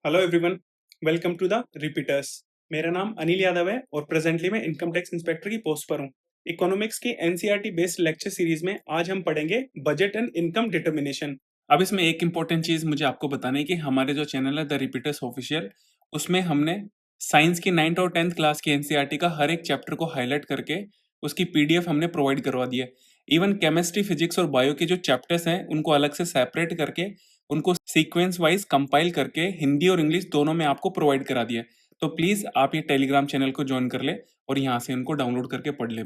Hello everyone, welcome to the repeaters. मेरा नाम अनिल यादव है और प्रेजेंटली मैं इनकम टैक्स इंस्पेक्टर की पोस्ट पर हूँ। इकोनॉमिक्स की एनसीईआरटी बेस्ड लेक्चर सीरीज में आज हम पढ़ेंगे बजट एंड इनकम डिटर्मिनेशन। अब इसमें एक इंपॉर्टेंट चीज मुझे आपको बतानी है कि हमारे जो चैनल है द रिपीटर्स ऑफिशियल, उसमें हमने साइंस की 9th और 10th क्लास की एनसीईआरटी का हर एक चैप्टर को हाईलाइट करके उसकी पीडीएफ हमने प्रोवाइड करवा दी है। इवन केमिस्ट्री, फिजिक्स और बायो के जो चैप्टर्स हैं उनको अलग से सेपरेट करके उनको सीक्वेंस वाइज कंपाइल करके हिंदी और इंग्लिश दोनों में आपको प्रोवाइड करा दिया है। तो प्लीज आप ये टेलीग्राम चैनल को ज्वाइन कर ले और यहाँ से उनको डाउनलोड करके पढ़ ले।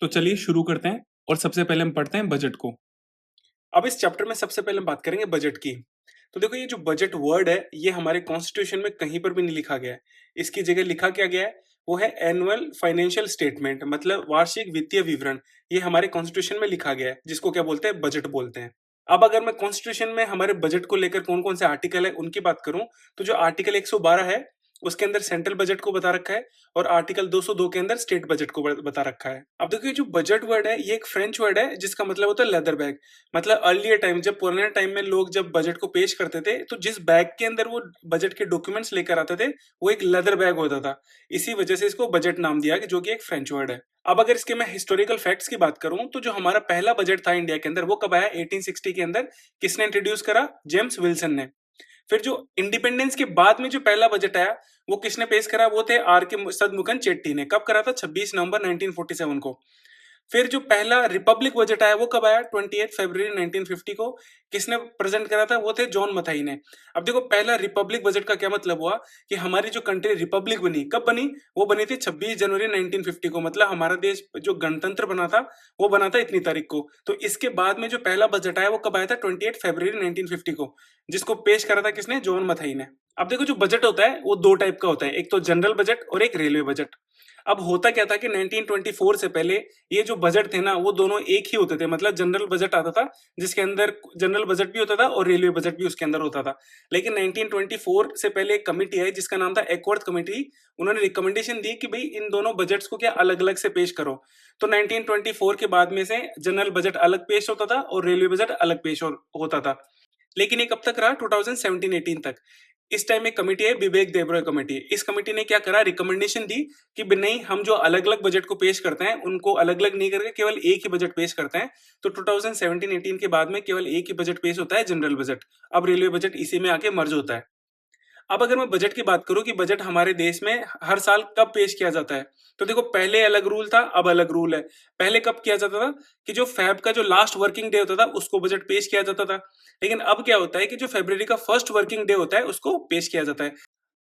तो चलिए शुरू करते हैं और सबसे पहले हम पढ़ते हैं बजट को। अब इस चैप्टर में सबसे पहले हम बात करेंगे बजट की। तो देखो, ये जो बजट वर्ड है ये हमारे कॉन्स्टिट्यूशन में कहीं पर भी नहीं लिखा गया है। इसकी जगह लिखा क्या गया है, वो है एनुअल फाइनेंशियल स्टेटमेंट, मतलब वार्षिक वित्तीय विवरण। ये हमारे कॉन्स्टिट्यूशन में लिखा गया है, जिसको क्या बोलते हैं, बजट बोलते हैं। अब अगर मैं कॉन्स्टिट्यूशन में हमारे बजट को लेकर कौन कौन से आर्टिकल है उनकी बात करूं, तो जो आर्टिकल 112 है उसके अंदर सेंट्रल बजट को बता रखा है और आर्टिकल 202 के अंदर स्टेट बजट को बता रखा है। अब देखिए, जो बजट वर्ड है ये एक फ्रेंच वर्ड है जिसका मतलब होता है लेदर बैग। मतलब अर्लियर टाइम, जब पुराने टाइम में लोग जब बजट को पेश करते थे तो जिस बैग के अंदर वो बजट के डॉक्यूमेंट्स लेकर आते थे वो एक लेदर बैग होता था। इसी वजह से इसको बजट नाम दिया कि जो कि एक फ्रेंच वर्ड है। अब अगर इसके मैं हिस्टोरिकल फैक्ट्स की बात करूं तो जो हमारा पहला बजट था इंडिया के अंदर वो कब आया, 1860 के अंदर। किसने इंट्रोड्यूस करा, जेम्स विल्सन ने। फिर जो इंडिपेंडेंस के बाद में जो पहला बजट आया वो किसने पेश करा, वो थे आर के सदमुखन चेट्टी ने। कब करा था, 26 नवंबर 1947 को। फिर जो पहला रिपब्लिक बजट आया वो कब आया, 28 फरवरी 1950 को। किसने प्रेजेंट करा था, वो थे जॉन मथाई ने। अब देखो, पहला रिपब्लिक बजट का क्या मतलब हुआ कि हमारी जो कंट्री रिपब्लिक बनी, कब बनी, वो बनी थी 26 जनवरी 1950 को। मतलब हमारा देश जो गणतंत्र बना था वो बना था इतनी तारीख को। तो इसके बाद में जो पहला बजट आया वो कब आया था, 28 फरवरी 1950 को, जिसको पेश करा था किसने, जॉन मथाई ने। अब देखो, जो बजट होता है वो दो टाइप का होता है, एक तो जनरल बजट और एक रेलवे बजट। अब होता क्या था कि 1924 से पहले ये जो बजट थे ना वो दोनों एक ही होते थे। मतलब जनरल बजट आता था जिसके अंदर जनरल बजट भी होता था और रेलवे बजट भी उसके अंदर होता था। लेकिन 1924 से पहले एक कमेटी आई जिसका नाम था एकवर्थ कमेटी। उन्होंने रिकमेंडेशन दी कि भाई इन दोनों बजट्स को क्या अलग अलग से पेश करो। तो 1924 के बाद में से जनरल बजट अलग पेश होता था और रेलवे बजट अलग पेश होता था। लेकिन ये कब तक रहा, 2017-18 तक। इस टाइम एक कमेटी है, विवेक देबरॉय कमेटी। इस कमेटी ने क्या करा, रिकमेंडेशन दी कि नहीं, हम जो अलग अलग बजट को पेश करते हैं उनको अलग अलग नहीं करके केवल एक ही बजट पेश करते हैं। तो 2017-18 के बाद में केवल एक ही बजट पेश होता है, जनरल बजट। अब रेलवे बजट इसी में आके मर्ज होता है। अब अगर मैं बजट की बात करूं कि बजट हमारे देश में हर साल कब पेश किया जाता है, तो देखो, पहले अलग रूल था, अब अलग रूल है। पहले कब किया जाता था कि जो फैब का जो लास्ट वर्किंग डे होता था उसको बजट पेश किया जाता था। लेकिन अब क्या होता है कि जो फरवरी का फर्स्ट वर्किंग डे होता है उसको पेश किया जाता है।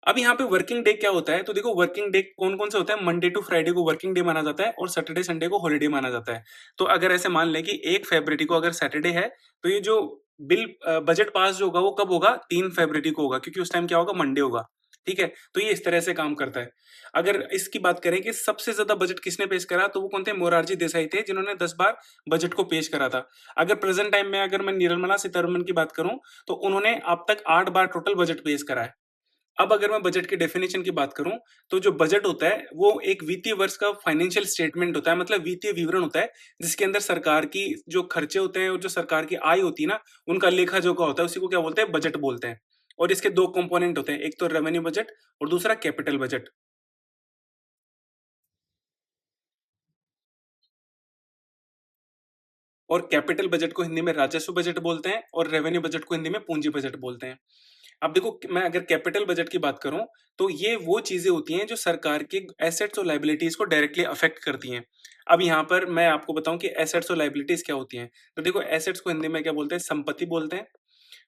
अब यहाँ पे वर्किंग डे क्या होता है, तो देखो, वर्किंग डे कौन कौन से होता है, मंडे टू फ्राइडे को वर्किंग डे माना जाता है और सैटरडे संडे को हॉलीडे माना जाता है। तो अगर ऐसे मान लें कि 1 फरवरी को अगर सैटरडे है तो ये जो बजट पास जो होगा वो कब होगा, 3 फरवरी को होगा, क्योंकि उस टाइम क्या होगा, मंडे होगा। ठीक है, तो ये इस तरह से काम करता है। अगर इसकी बात करें कि सबसे ज्यादा बजट किसने पेश करा, तो वो कौन थे, मोरारजी देसाई थे, जिन्होंने 10 बार बजट को पेश करा था। अगर प्रेजेंट टाइम में अगर मैं निर्मला सीतारमण की बात करूं तो उन्होंने अब तक 8 बार टोटल बजट पेश करा है। अब अगर मैं बजट के डेफिनेशन की बात करूं तो जो बजट होता है वो एक वित्तीय वर्ष का फाइनेंशियल स्टेटमेंट होता है, मतलब वित्तीय विवरण होता है, जिसके अंदर सरकार की जो खर्चे होते हैं और जो सरकार की आय होती है ना, उनका लेखा जोखा होता है। उसी को क्या बोलते हैं, बजट बोलते हैं। और इसके दो कंपोनेंट होते हैं, एक तो रेवेन्यू बजट और दूसरा कैपिटल बजट। और कैपिटल बजट को हिंदी में राजस्व बजट बोलते हैं और रेवेन्यू बजट को हिंदी में पूंजी बजट बोलते हैं। अब देखो, मैं अगर कैपिटल बजट की बात करूं तो ये वो चीजें होती हैं जो सरकार के एसेट्स और लाइबिलिटीज को डायरेक्टली अफेक्ट करती हैं। अब यहाँ पर मैं आपको बताऊं कि एसेट्स और लाइबिलिटीज क्या होती हैं। तो देखो, एसेट्स को हिंदी में क्या बोलते हैं, संपत्ति बोलते हैं।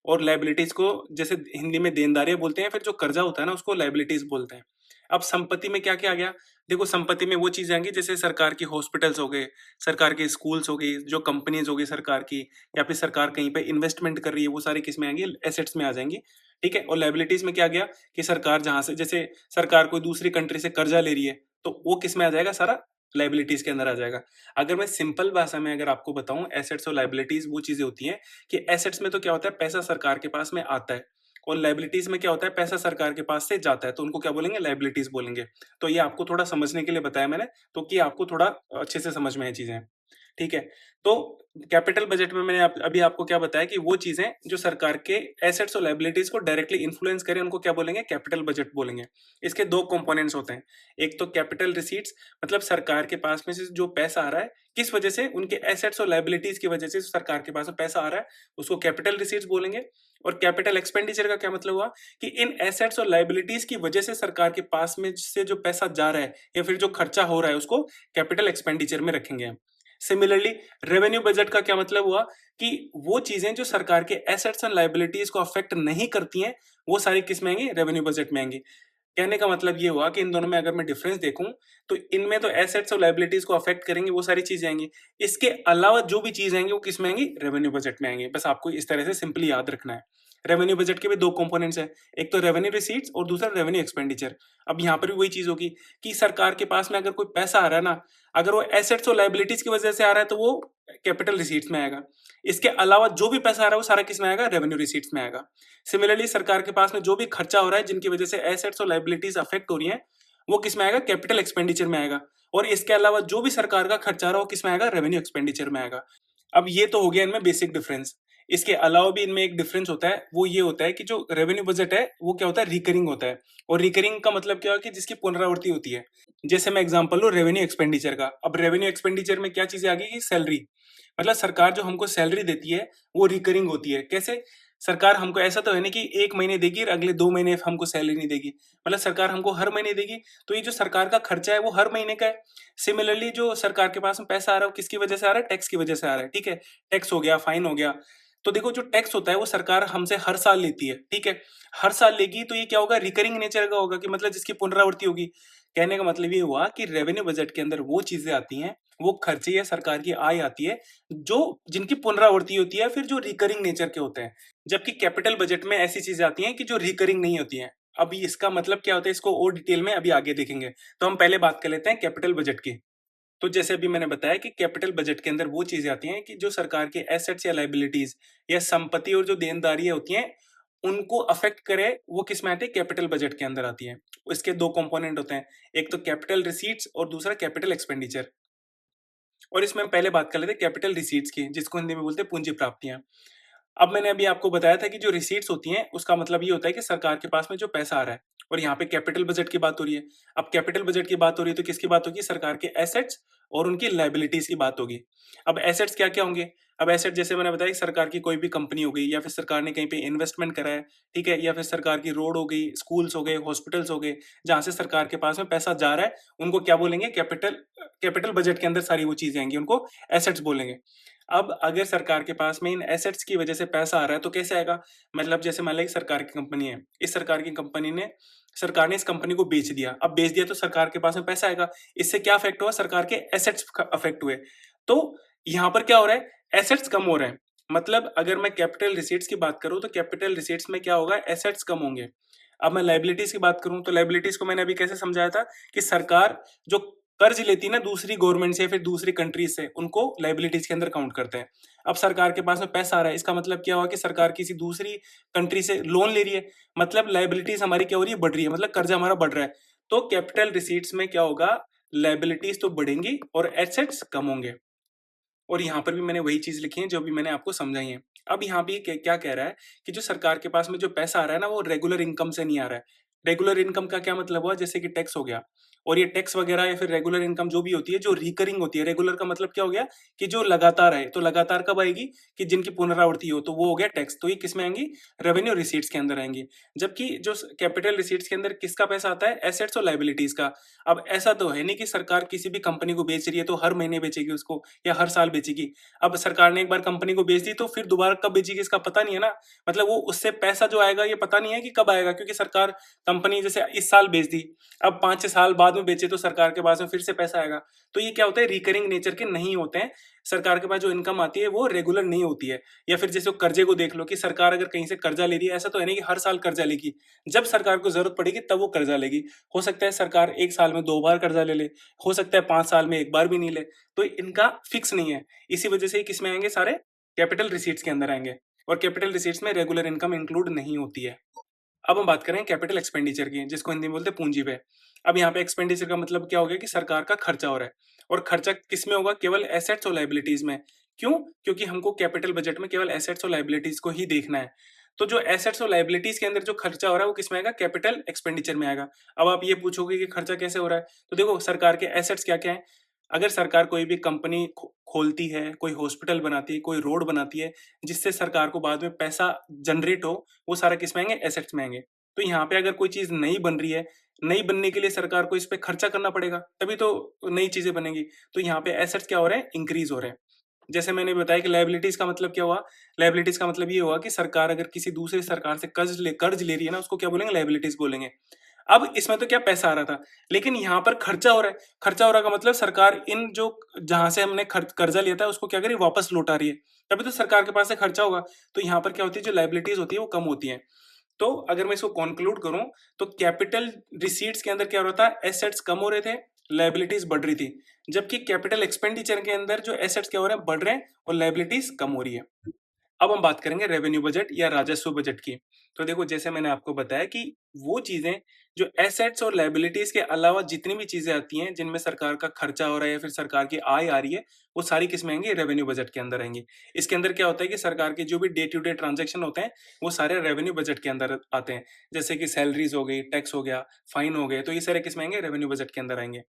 और लाइबिलिटीज को जैसे हिंदी में देनदारियां बोलते हैं, फिर जो कर्जा होता है ना उसको लाइबिलिटीज बोलते हैं। अब संपत्ति में क्या क्या आ गया, देखो, संपत्ति में वो चीजें आएंगी जैसे सरकार की हॉस्पिटल्स हो गए, सरकार के स्कूल्स हो गई, जो कंपनीज हो गई सरकार की, या फिर सरकार कहीं पे इन्वेस्टमेंट कर रही है, वो सारी किस में आएंगी, एसेट्स में आ जाएंगी। ठीक है, और लाइबिलिटीज में क्या गया कि सरकार जहां से, जैसे सरकार कोई दूसरी कंट्री से कर्जा ले रही है तो वो किस में आ जाएगा, सारा लाइबिलिटीज के अंदर आ जाएगा। अगर मैं सिंपल भाषा में अगर आपको बताऊं, एसेट्स और लाइबिलिटीज वो चीजें होती हैं कि एसेट्स में तो क्या होता है, पैसा सरकार के पास में आता है, और लाइबिलिटीज में क्या होता है, पैसा सरकार के पास से जाता है, तो उनको क्या बोलेंगे, लाइबिलिटीज बोलेंगे। तो ये आपको थोड़ा समझने के लिए बताया मैंने, तो कि आपको थोड़ा अच्छे से समझ में आए चीजें। ठीक है। तो कैपिटल बजट में मैंने अभी आपको क्या बताया कि वो चीजें जो सरकार के एसेट्स और लायबिलिटीज को डायरेक्टली इन्फ्लुएंस करें उनको क्या बोलेंगे, कैपिटल बजट बोलेंगे। इसके दो कंपोनेंट्स होते हैं, एक तो कैपिटल रिसीट्स, मतलब सरकार के पास में से जो पैसा आ रहा है किस वजह से, उनके एसेट्स और लायबिलिटीज की वजह से सरकार के पास में पैसा आ रहा है, उसको कैपिटल रिसीट्स बोलेंगे। और कैपिटल एक्सपेंडिचर का क्या मतलब हुआ कि इन एसेट्स और लायबिलिटीज की वजह से सरकार के पास में से जो पैसा जा रहा है या फिर जो खर्चा हो रहा है उसको कैपिटल एक्सपेंडिचर में रखेंगे हम। सिमिलरली रेवेन्यू बजट का क्या मतलब हुआ कि वो चीजें जो सरकार के एसेट्स एंड लायबिलिटीज को अफेक्ट नहीं करती हैं वो सारी किस में आएंगी, रेवेन्यू बजट में आएंगी। कहने का मतलब ये हुआ कि इन दोनों में अगर मैं डिफरेंस देखूं तो इनमें तो एसेट्स और लायबिलिटीज को अफेक्ट करेंगे वो सारी चीजें आएंगी, इसके अलावा जो भी चीज आएंगी वो किस में आएंगी, रेवेन्यू बजट में आएंगी। बस आपको इस तरह से सिंपली याद रखना है। रेवेन्यू बजट के भी दो कंपोनेंट्स हैं, एक तो रेवेन्यू रिसीट्स और दूसरा रेवेन्यू एक्सपेंडिचर। अब यहाँ पर भी वही चीज होगी कि सरकार के पास में अगर कोई पैसा आ रहा है ना, अगर वो एसेट्स और लायबिलिटीज की वजह से आ रहा है तो वो कैपिटल रिसीट्स में आएगा। इसके अलावा जो भी पैसा आ रहा है वो सारा किस में आएगा, रेवेन्यू रिसीट्स में आएगा। सिमिलरली सरकार के पास में जो भी खर्चा हो रहा है जिनकी वजह से एसेट्स और लायबिलिटीज अफेक्ट हो रही हैं वो किस में आएगा, कैपिटल एक्सपेंडिचर में आएगा। और इसके अलावा जो भी सरकार का खर्चा आ रहा है वो किस में आएगा, रेवेन्यू एक्सपेंडिचर में आएगा। अब ये तो हो गया इनमें बेसिक डिफरेंस। इसके अलावा भी इनमें एक डिफरेंस होता है, वो ये होता है कि जो रेवेन्यू बजट है वो क्या होता है, रिकरिंग होता है। और रिकरिंग का मतलब क्या है कि जिसकी पुनरावृत्ति होती है। जैसे मैं एग्जांपल लूं रेवेन्यू एक्सपेंडिचर का। अब रेवेन्यू एक्सपेंडिचर में क्या चीजें आ गई कि सैलरी, मतलब सरकार जो हमको सैलरी देती है वो रिकरिंग होती है। कैसे, सरकार हमको ऐसा तो है नहीं कि एक महीने देगी और अगले 2 महीने हमको सैलरी नहीं देगी, मतलब सरकार हमको हर महीने देगी। तो ये जो सरकार का खर्चा है वो हर महीने का है। सिमिलरली जो सरकार के पास में पैसा आ रहा है वो किसकी वजह से आ रहा है, टैक्स की वजह से आ रहा है। ठीक है, टैक्स हो गया, फाइन हो गया। तो देखो जो टैक्स होता है वो सरकार हमसे हर साल लेती है। ठीक है, हर साल लेगी तो ये क्या होगा, रिकरिंग नेचर का होगा, कि मतलब जिसकी पुनरावृत्ति होगी। कहने का मतलब ये हुआ कि रेवेन्यू बजट के अंदर वो चीजें आती हैं, वो खर्चे या सरकार की आय आती है जो जिनकी पुनरावृत्ति होती है, फिर जो रिकरिंग नेचर के होते हैं। जबकि कैपिटल बजट में ऐसी चीजें आती हैं कि जो रिकरिंग नहीं होती हैं। अभी इसका मतलब क्या होता है इसको और डिटेल में अभी आगे देखेंगे। तो हम पहले बात कर लेते हैं कैपिटल बजट की। तो जैसे अभी मैंने बताया कि कैपिटल बजट के अंदर वो चीजें आती हैं कि जो सरकार के एसेट्स या लायबिलिटीज या संपत्ति और जो देनदारियां होती हैं उनको अफेक्ट करे, वो किस में आती है, कैपिटल बजट के अंदर आती है। इसके दो कंपोनेंट होते हैं, एक तो कैपिटल रिसीट्स और दूसरा कैपिटल एक्सपेंडिचर। और इसमें हम पहले बात कर लेते हैं कैपिटल रिसीट्स की, जिसको हिंदी में बोलते हैं पूंजी प्राप्तियां। अब मैंने अभी आपको बताया था कि जो रिसीट्स होती हैं उसका मतलब ये होता है कि सरकार के पास में जो पैसा आ रहा है। और यहाँ पे कैपिटल बजट की बात हो रही है। अब कैपिटल बजट की बात हो रही है तो किसकी बात होगी, सरकार के एसेट्स और उनकी लायबिलिटीज की बात होगी। अब एसेट्स क्या क्या होंगे, अब एसेट जैसे मैंने बताया कि सरकार की कोई भी कंपनी हो गई या फिर सरकार ने कहीं पे इन्वेस्टमेंट करा है। ठीक है, या फिर सरकार की रोड हो गई, स्कूल्स हो गए, हॉस्पिटल्स हो गए, जहां से सरकार के पास में पैसा जा रहा है उनको क्या बोलेंगे, कैपिटल। कैपिटल बजट के अंदर सारी वो चीजें आएंगी, उनको एसेट्स बोलेंगे। अब अगर सरकार के पास में इन एसेट्स की वजह से पैसा आ रहा है तो कैसे आएगा, मतलब जैसे मान लो एक सरकार की कंपनी है, इस सरकार की कंपनी ने सरकार ने इस कंपनी को बेच दिया। अब बेच दिया तो सरकार के पास में पैसा आएगा। इससे क्या अफेक्ट हुआ, सरकार के एसेट्स अफेक्ट हुए। तो यहाँ पर क्या हो रहा है, एसेट्स कम हो रहे हैं। मतलब अगर मैं कैपिटल रिसीट्स की बात करूं तो कैपिटल रिसीट्स में क्या होगा, एसेट्स कम होंगे। अब मैं लायबिलिटीज की बात करूं तो लायबिलिटीज को मैंने अभी कैसे समझाया था कि सरकार जो कर्ज लेती है ना दूसरी गवर्नमेंट से, फिर दूसरी कंट्रीज से, उनको लायबिलिटीज के अंदर काउंट करते हैं। अब सरकार के पास में पैसा आ रहा है, इसका मतलब क्या हुआ कि सरकार किसी दूसरी कंट्री से लोन ले रही है, मतलब लायबिलिटीज हमारी क्या हो रही है, बढ़ रही है, मतलब कर्जा हमारा बढ़ रहा है। तो कैपिटल रिसीट्स में क्या होगा, लायबिलिटीज तो बढ़ेंगी और एसेट्स कम होंगे। और यहाँ पर भी मैंने वही चीज लिखी है जो भी मैंने आपको समझाई है। अब यहाँ भी क्या कह रहा है कि जो सरकार के पास में जो पैसा आ रहा है ना वो रेगुलर इनकम से नहीं आ रहा है। रेगुलर इनकम का क्या मतलब हुआ, जैसे कि टैक्स हो गया, और ये टैक्स वगैरह या फिर रेगुलर इनकम जो भी होती है जो रिकरिंग होती है। रेगुलर का मतलब क्या हो गया कि जो लगातार है, तो लगातार कब आएगी कि जिनकी पुनरावृत्ति हो, तो वो हो गया टैक्स। तो ये किस में आएंगी, रेवेन्यू रिसीट्स के अंदर आएंगी। जबकि जो कैपिटल रिसीट्स के अंदर किसका पैसा आता है, एसेट्स और लायबिलिटीज का। अब ऐसा तो है नहीं कि सरकार किसी भी कंपनी को बेच रही है तो हर महीने बेचेगी उसको या हर साल बेचेगी। अब सरकार ने एक बार कंपनी को बेच दी तो फिर दोबारा कब बेचेगी इसका पता नहीं है ना। मतलब वो उससे पैसा जो आएगा ये पता नहीं है कि कब आएगा, क्योंकि सरकार कंपनी जैसे इस साल बेच दी, अब 5-6 साल बाद में बेचे तो सरकार के पास में फिर से पैसा आएगा। तो ये क्या होता है, रिकरिंग नेचर के नहीं होते हैं। सरकार के पास जो इनकम आती है वो रेगुलर नहीं होती है। या फिर जैसे कर्जे को देख लो कि सरकार अगर कहीं से कर्जा ले रही है, ऐसा तो है नहीं कि हर साल कर्जा लेगी। जब सरकार को जरूरत पड़ेगी तब वो कर्जा लेगी। हो सकता है सरकार एक साल में 2 बार कर्जा ले ले, हो सकता है 5 साल में एक बार भी नहीं ले। तो इनका फिक्स नहीं है। इसी वजह से किसमें आएंगे, सारे कैपिटल रिसीट्स के अंदर आएंगे। और कैपिटल रिसीट्स में रेगुलर इनकम इंक्लूड नहीं होती है। अब हम बात करें कैपिटल एक्सपेंडिचर की, जिसको हिंदी में बोलते हैं पूंजी व्यय। अब यहाँ पे एक्सपेंडिचर का मतलब क्या हो गया कि सरकार का खर्चा हो रहा है, और खर्चा किसमें होगा? केवल एसेट्स और लायबिलिटीज में। क्यों? क्योंकि हमको कैपिटल बजट में केवल एसेट्स और लायबिलिटीज को ही देखना है। तो जो एसेट्स और लायबिलिटीज के अंदर जो खर्चा हो रहा है वो किसमें आएगा? कैपिटल एक्सपेंडिचर में आएगा। अब आप ये पूछोगे कि खर्चा कैसे हो रहा है, तो देखो सरकार के एसेट्स क्या क्या है। अगर सरकार कोई भी कंपनी खोलती है, कोई हॉस्पिटल बनाती है, कोई रोड बनाती है, जिससे सरकार को बाद में पैसा जनरेट हो, वो सारा किसमें आएंगे? एसेट्स में आएंगे। तो यहाँ पे अगर कोई चीज नई बन रही है, नई बनने के लिए सरकार को इस पे खर्चा करना पड़ेगा, तभी तो नई चीजें बनेंगी। तो यहाँ पे एसेट्स क्या हो रहे हैं? इंक्रीज हो रहे हैं। जैसे मैंने बताया कि लायबिलिटीज का मतलब क्या हुआ? लायबिलिटीज का मतलब ये हुआ कि सरकार अगर किसी दूसरी सरकार से कर्ज ले रही है ना, उसको क्या बोलेंगे? लायबिलिटीज बोलेंगे। अब इसमें तो क्या पैसा आ रहा था, लेकिन यहाँ पर खर्चा हो रहा है। खर्चा हो रहा का मतलब सरकार इन जो जहां से हमने कर्जा लिया था उसको क्या करी? वापस लौटा रही है। तभी तो सरकार के पास से खर्चा होगा। तो यहाँ पर क्या होती है? जो लायबिलिटीज होती है वो कम होती है। तो अगर मैं इसको कंक्लूड करूं, तो कैपिटल रिसीट्स के अंदर क्या हो रहा था? एसेट्स कम हो रहे थे, लायबिलिटीज बढ़ रही थी। जबकि कैपिटल एक्सपेंडिचर के अंदर जो एसेट्स क्या हो रहे हैं? बढ़ रहे हैं, और लायबिलिटीज कम हो रही है। अब हम बात करेंगे रेवेन्यू बजट या राजस्व बजट की। तो देखो जैसे मैंने आपको बताया कि वो चीजें जो एसेट्स और लायबिलिटीज के अलावा जितनी भी चीजें आती हैं जिनमें सरकार का खर्चा हो रहा है या फिर सरकार की आय आ रही है, वो सारी किसमें आएंगी? रेवेन्यू बजट के अंदर आएंगी। इसके अंदर क्या होता है कि सरकार के जो भी डे टू डे ट्रांजेक्शन होते हैं वो सारे रेवेन्यू बजट के अंदर आते हैं। जैसे कि सैलरीज हो गई, टैक्स हो गया, फाइन हो गए, तो ये सारे किसमें आएंगे? रेवेन्यू बजट के अंदर आएंगे।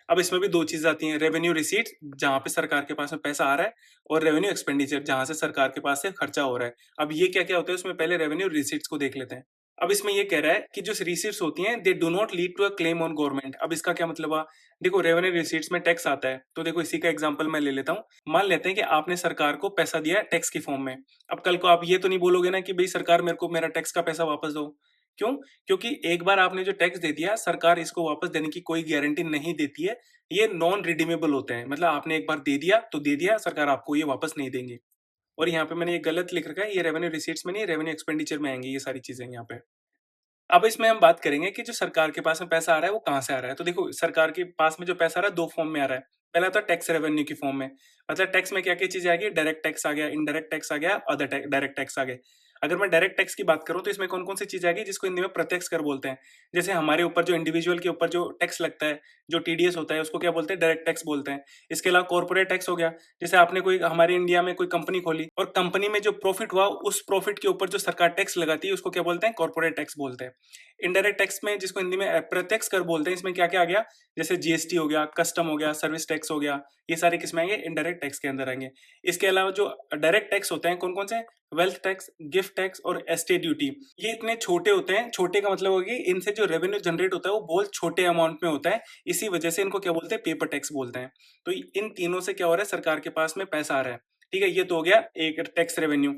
अब इसमें भी 2 चीज़ आती हैं, रेवेन्यू रिसीट्स जहाँ पे सरकार के पास में पैसा आ रहा है, और रेवेन्यू एक्सपेंडिचर जहाँ से सरकार के पास से खर्चा हो रहा है। अब ये क्या-क्या होता है उसमें? पहले रेवेन्यू रिसीट्स को देख लेते हैं। अब इसमें ये कह रहा है कि जो रिसीट्स होती हैं they do not lead to a claim on government. अब इसका क्या मतलब हुआ? देखो रेवेन्यू रिसीट्स में टैक्स आता है, तो देखो इसी का एग्जांपल मैं ले लेता हूँ। मान लेते हैं कि आपने सरकार को पैसा दिया है टैक्स के फॉर्म में। अब कल को आप ये तो नहीं बोलोगे ना कि भई सरकार मेरे को मेरा टैक्स का पैसा वापस दो। क्यों? क्योंकि एक बार आपने जो टैक्स दे दिया, सरकार इसको वापस देने की कोई गारंटी नहीं देती है। ये नॉन रिडीमेबल होते हैं, मतलब आपने एक बार दे दिया तो दे दिया, सरकार आपको ये वापस नहीं देंगे। और यहाँ पे मैंने ये गलत लिख रखा है, ये रेवेन्यू रिसीट्स में नहीं, रेवेन्यू एक्सपेंडिचर में आएंगी ये सारी चीजें यहाँ पे। अब इसमें हम बात करेंगे कि जो सरकार के पास में पैसा आ रहा है वो कहाँ से आ रहा है। तो देखो सरकार के पास में जो पैसा आ रहा है 2 फॉर्म में आ रहा है। पहला तो टैक्स रेवेन्यू की फॉर्म में, मतलब टैक्स में क्या-क्या चीजें आ गई? डायरेक्ट टैक्स आ गया, इनडायरेक्ट टैक्स आ गया, अदर डायरेक्ट टैक्स आ गए। अगर मैं डायरेक्ट टैक्स की बात करूँ तो इसमें कौन-कौन सी चीजें आ गई जिसको हिंदी में प्रत्यक्ष कर बोलते हैं। जैसे हमारे ऊपर जो इंडिविजुअल के ऊपर जो टैक्स लगता है, जो टीडीएस होता है, उसको क्या बोलते हैं? डायरेक्ट टैक्स बोलते हैं। इसके अलावा कॉर्पोरेट टैक्स हो गया। जैसे आपने कोई हमारे इंडिया में कोई कंपनी खोली और कंपनी में जो प्रॉफिट हुआ उस प्रॉफिट के ऊपर जो सरकार टैक्स लगाती है उसको क्या बोलते हैं? कॉर्पोरेट टैक्स बोलते हैं। इनडायरेक्ट टैक्स में जिसको हिंदी में अप्रत्यक्ष कर बोलते हैं, इसमें क्या-क्या आ गया? जैसे जीएसटी हो गया, कस्टम हो गया, सर्विस टैक्स हो गया, ये सारे किसमें आएंगे? इनडायरेक्ट टैक्स के अंदर आएंगे। इसके अलावा जो डायरेक्ट टैक्स होते हैं कौन-कौन से? वेल्थ टैक्स, गिफ्ट टैक्स और एस्टेट ड्यूटी। ये इतने छोटे होते हैं, छोटे का मतलब हो गया कि इनसे जो रेवेन्यू जनरेट होता है वो बहुत छोटे अमाउंट में होता है। इसी वजह से इनको क्या बोलते हैं? पेपर टैक्स बोलते हैं। तो इन तीनों से क्या हो रहा है? सरकार के पास में पैसा आ रहा है। ठीक है, ये तो हो गया एक टैक्स रेवेन्यू।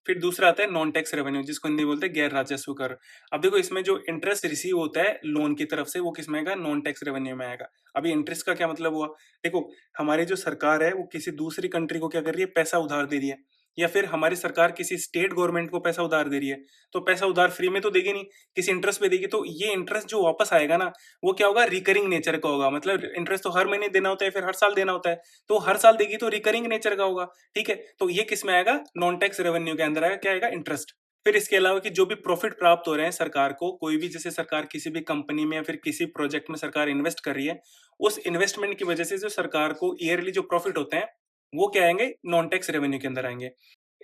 फिर दूसरा आता है नॉन टैक्स रेवेन्यू, जिसको हिंदी में बोलते हैं गैर राजस्व कर। अब देखो इसमें जो इंटरेस्ट रिसीव होता है लोन की तरफ से वो किसमें आएगा? नॉन टैक्स रेवेन्यू में आएगा। अभी इंटरेस्ट का क्या मतलब हुआ? देखो हमारी जो सरकार है वो किसी दूसरी कंट्री को क्या कर रही है? पैसा उधार दे रही है, या फिर हमारी सरकार किसी स्टेट गवर्नमेंट को पैसा उधार दे रही है। तो पैसा उधार फ्री में तो देगी नहीं, किसी इंटरेस्ट पे देगी। तो ये इंटरेस्ट जो वापस आएगा ना, वो क्या होगा? रिकरिंग नेचर का होगा। मतलब इंटरेस्ट तो हर महीने देना होता है, फिर हर साल देना होता है। तो हर साल देगी तो रिकरिंग नेचर का होगा। ठीक है, तो ये किस में आएगा? नॉन टैक्स रेवेन्यू के अंदर आएगा। क्या आएगा? इंटरेस्ट। फिर इसके अलावा कि जो भी प्रॉफिट प्राप्त हो रहे हैं सरकार को, कोई भी जैसे सरकार किसी भी कंपनी में या फिर किसी प्रोजेक्ट में सरकार इन्वेस्ट कर रही है, उस इन्वेस्टमेंट की वजह से जो सरकार को ईयरली जो प्रॉफिट होते हैं वो क्या आएंगे? नॉन टैक्स रेवेन्यू के अंदर आएंगे।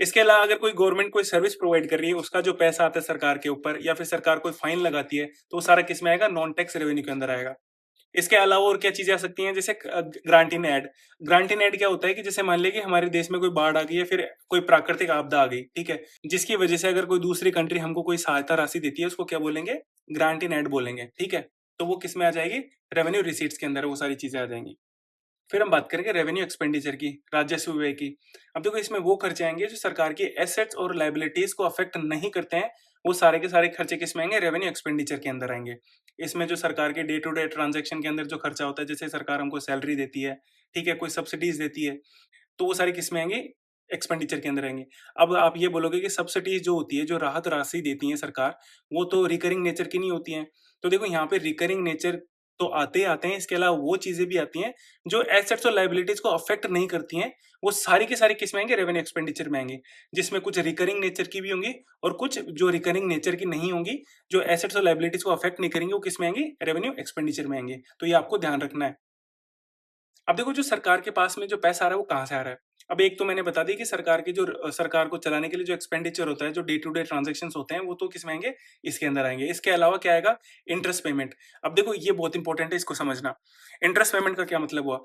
इसके अलावा अगर कोई गवर्नमेंट कोई सर्विस प्रोवाइड कर रही है, उसका जो पैसा आता है सरकार के ऊपर, या फिर सरकार कोई फाइन लगाती है, तो वो सारा किस में आएगा? नॉन टैक्स रेवेन्यू के अंदर आएगा। इसके अलावा और क्या चीजें आ सकती हैं? जैसे grant in aid. Grant in aid क्या होता है कि जैसे मान लिया कि हमारे देश में कोई बाढ़ आ गई है, फिर कोई प्राकृतिक आपदा आ गई, ठीक है, जिसकी वजह से अगर कोई दूसरी कंट्री हमको कोई सहायता राशि देती है, उसको क्या बोलेंगे? ग्रांट इन एड बोलेंगे। ठीक है, तो वो किस में आ जाएगी? रेवेन्यू रिसीट्स के अंदर वो सारी चीजें आ जाएंगी। फिर हम बात करेंगे रेवेन्यू एक्सपेंडिचर की, राजस्व व्यय की। अब देखो इसमें वो खर्चे आएंगे जो सरकार की एसेट्स और लायबिलिटीज को अफेक्ट नहीं करते हैं, वो सारे के सारे खर्चे किसमें आएंगे? रेवेन्यू एक्सपेंडिचर के अंदर आएंगे। इसमें जो सरकार के डे टू डे ट्रांजेक्शन के अंदर जो खर्चा होता है, जैसे सरकार हमको सैलरी देती है, ठीक है, कोई सब्सिडीज देती है, तो वो सारी किसमें आएंगे? एक्सपेंडिचर के अंदर आएंगे। अब आप ये बोलोगे कि सब्सिडीज जो होती है, जो राहत राशि देती है सरकार, वो तो रिकरिंग नेचर की नहीं होती है। तो देखो यहाँ पे रिकरिंग नेचर तो आते ही आते हैं, इसके अलावा वो चीज़ें भी आती हैं जो एसेट्स और लायबिलिटीज़ को अफ़ेक्ट नहीं करती हैं, वो सारी की सारी किसमें आएँगे? रेवेन्यू एक्सपेंडिचर में आएँगे, जिसमें कुछ रिकरिंग नेचर की भी होंगी और कुछ जो रिकरिंग नेचर की नहीं होंगी, जो एसेट्स और लायबिलिटीज़ को अफ़ेक्ट नहीं करेंगी, वो किसमें आएँगी? रेवेन्यू एक्सपेंडिचर में आएँगे। तो ये आपको ध्यान रखना है। अब देखो जो सरकार के पास में जो पैसा आ रहा है वो कहाँ से आ रहा है? अब एक तो मैंने बता दी कि सरकार की जो सरकार को चलाने के लिए जो एक्सपेंडिचर होता है, जो डे टू डे ट्रांज़ैक्शंस होते हैं, वो तो किसमें आएँगे? इसके अंदर आएँगे। इसके अलावा क्या आएगा? Interest payment. अब देखो ये बहुत इंपॉर्टेंट है, इसको समझना। इंटरेस्ट पेमेंट का क्या मतलब हुआ?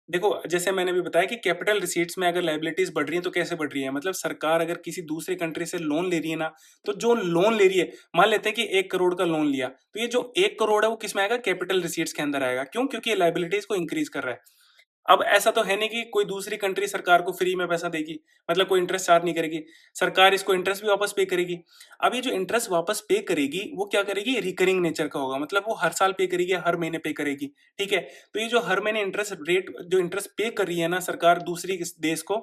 देखो जैसे मैंने अभी बताया कि कैपिटल रिसीट्स में अगर लायबिलिटीज़ बढ़ रही हैं तो कैसे बढ़ रही हैं? मतलब सरकार अगर किसी दूसरी कंट्री से लोन ले रही है ना, तो जो लोन ले रही है, मान लेते हैं कि 1 करोड़ का लोन लिया, तो ये जो 1 करोड़ है वो किसमें आएगा? कैपिटल रिसीट्स के अंदर आएगा। क्यों? क्योंकि ये लायबिलिटीज़ को इंक्रीज़ कर रहा है। अब ऐसा तो है नहीं कि कोई दूसरी कंट्री सरकार को फ्री में पैसा देगी, मतलब कोई इंटरेस्ट चार्ज नहीं करेगी। सरकार इसको इंटरेस्ट भी वापस पे करेगी। अब ये जो इंटरेस्ट वापस पे करेगी, वो क्या करेगी? रिकरिंग नेचर का होगा, मतलब वो हर साल पे करेगी, हर महीने पे करेगी, ठीक है? तो ये जो हर महीने इंटरेस्ट पे कर रही है ना सरकार दूसरी किस देश को,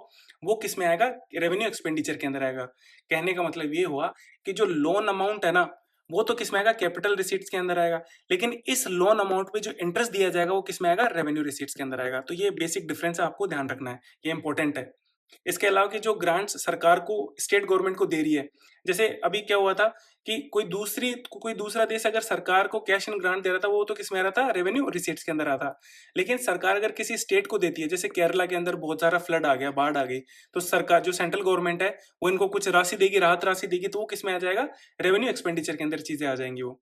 वो किसमें आएगा? रेवेन्यू एक्सपेंडिचर के अंदर आएगा। कहने का मतलब ये हुआ कि जो लोन अमाउंट है ना, वो तो किसमें आएगा? कैपिटल रिसीट्स के अंदर आएगा। लेकिन इस लोन अमाउंट पे जो इंटरेस्ट दिया जाएगा वो किसमें आएगा? रेवेन्यू रिसीट्स के अंदर आएगा। तो ये बेसिक डिफरेंस है, आपको ध्यान रखना है, ये इंपॉर्टेंट है। इसके अलावा कि जो ग्रांट्स सरकार को स्टेट गवर्नमेंट को दे रही है, जैसे अभी क्या हुआ था कि कोई दूसरा देश अगर सरकार को कैश इन ग्रांट दे रहा था, वो तो किसमें आ रहा था? रेवेन्यू रिसीट्स के अंदर आ रहा था। लेकिन सरकार अगर किसी स्टेट को देती है, जैसे केरला के अंदर बहुत सारा फ्लड आ गया, बाढ़ आ गई, तो सरकार जो सेंट्रल गवर्नमेंट है, वो इनको कुछ राशि देगी, राहत राशि देगी, तो वो किसमें आ जाएगा? रेवेन्यू एक्सपेंडिचर के अंदर चीजें आ जाएंगी वो।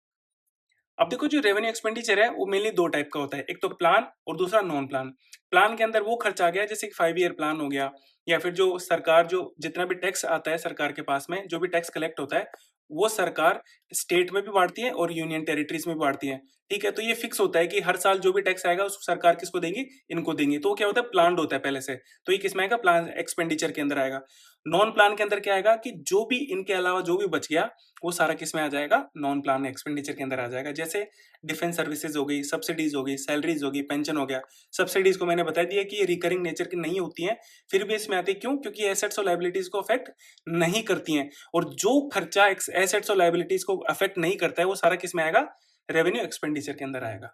अब देखो जो रेवेन्यू एक्सपेंडिचर है वो मेनली 2 टाइप का होता है। एक तो प्लान और दूसरा नॉन प्लान। प्लान के अंदर वो खर्चा आ गया जैसे कि 5 ईयर प्लान हो गया, या फिर जो सरकार जो जितना भी टैक्स आता है सरकार के पास में, जो भी टैक्स कलेक्ट होता है, वो सरकार स्टेट में भी बाँटती है और यूनियन टेरिटरीज़ में भी बाँटती है। ठीक है? तो ये फिक्स होता है कि हर साल जो भी टैक्स आएगा उसको सरकार किसको देंगी? इनको देंगी। तो वो क्या होता है? प्लान्ड होता है पहले से। तो ये किसमें आएगा? प्लान एक्सपेंडिचर के अंदर आएगा। नॉन प्लान के अंदर क्या आएगा कि जो भी इनके अलावा जो भी बच गया, वो सारा किसमें आ जाएगा? नॉन प्लान एक्सपेंडिचर के अंदर आ जाएगा। जैसे डिफेंस सर्विसेज हो गई, सब्सिडीज हो गई, सैलरीज हो गई, पेंशन हो गया। सब्सिडीज को मैंने बता दिया कि ये रिकरिंग नेचर की नहीं होती हैं, फिर भी इसमें आती है। क्यों? क्योंकि एसेट्स और लायबिलिटीज को अफेक्ट नहीं करती हैं, और जो खर्चा एसेट्स और लायबिलिटीज को अफेक्ट नहीं करता है वो सारा किसमें आएगा? रेवेन्यू एक्सपेंडिचर के अंदर आएगा।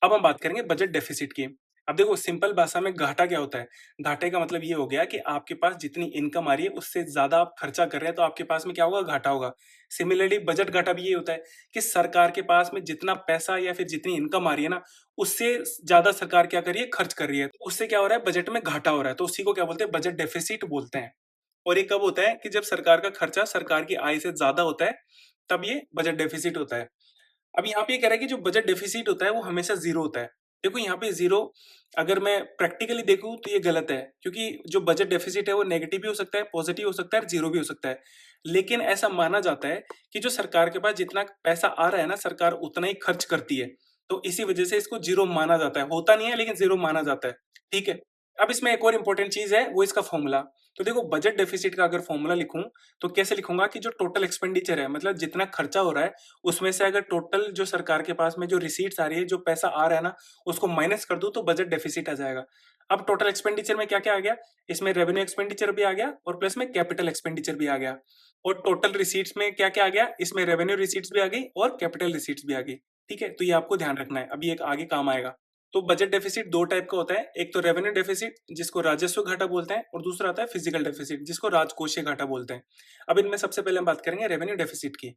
अब हम बात करेंगे बजट डेफिसिट की। अब देखो सिंपल भाषा में घाटा क्या होता है? घाटे का मतलब ये हो गया कि आपके पास जितनी इनकम आ रही है उससे ज़्यादा आप खर्चा कर रहे हैं, तो आपके पास में क्या होगा? घाटा होगा। सिमिलरली बजट घाटा भी ये होता है कि सरकार के पास में जितना पैसा या फिर जितनी इनकम आ रही है ना, उससे ज़्यादा सरकार क्या कर रही है? खर्च कर रही है। तो उससे क्या हो रहा है? बजट में घाटा हो रहा है। तो उसी को क्या बोलते हैं? बजट डेफिसिट बोलते हैं। और ये कब होता है? कि जब सरकार का खर्चा सरकार की आय से ज़्यादा होता है, तब ये बजट डेफिसिट होता है। अब यहाँ पे ये कह रहा है कि जो बजट डेफिसिट होता है वो हमेशा ज़ीरो होता है। देखो यहाँ पे ज़ीरो अगर मैं प्रैक्टिकली देखूँ तो ये गलत है, क्योंकि जो बजट डेफिसिट है वो नेगेटिव भी हो सकता है, पॉजिटिव हो सकता है और ज़ीरो भी हो सकता है। लेकिन ऐसा माना जाता है कि जो सरकार के पास जितना पैसा आ रहा है ना, सरकार उतना ही खर्च करती है। तो इसी वजह से इसको ज़ीरो माना जाता है। होता नहीं है लेकिन ज़ीरो माना जाता है। ठीक है? अब इसमें एक और इम्पोर्टेंट चीज़ है, वो इसका फ़ॉर्मूला। तो देखो बजट डेफिसिट का अगर फ़ॉर्मूला लिखूँ तो कैसे लिखूँगा कि जो टोटल एक्सपेंडिचर है, मतलब जितना खर्चा हो रहा है, उसमें से अगर टोटल जो सरकार के पास में जो रिसीट्स आ रही है, जो पैसा आ रहा है ना, उसको माइनस कर दूँ तो बजट डेफिसिट आ जाएगा। अब टोटल एक्सपेंडिचर में क्या-क्या आ गया? इसमें रेवेन्यू एक्सपेंडिचर भी आ गया और प्लस में कैपिटल एक्सपेंडिचर भी आ गया। और टोटल रिसीट्स में क्या-क्या आ गया? इसमें रेवेन्यू रिसीट्स भी आ गई और कैपिटल रिसीट्स भी आ गई। ठीक है? तो ये आपको ध्यान रखना है, अभी एक आगे काम आएगा। तो बजट डेफिसिट 2 टाइप का होता है, एक तो रेवेन्यू डेफिसिट जिसको राजस्व घाटा बोलते हैं, और दूसरा आता है फिजिकल डेफिसिट जिसको राजकोषीय घाटा बोलते हैं। अब इनमें सबसे पहले हम बात करेंगे रेवेन्यू डेफिसिट की।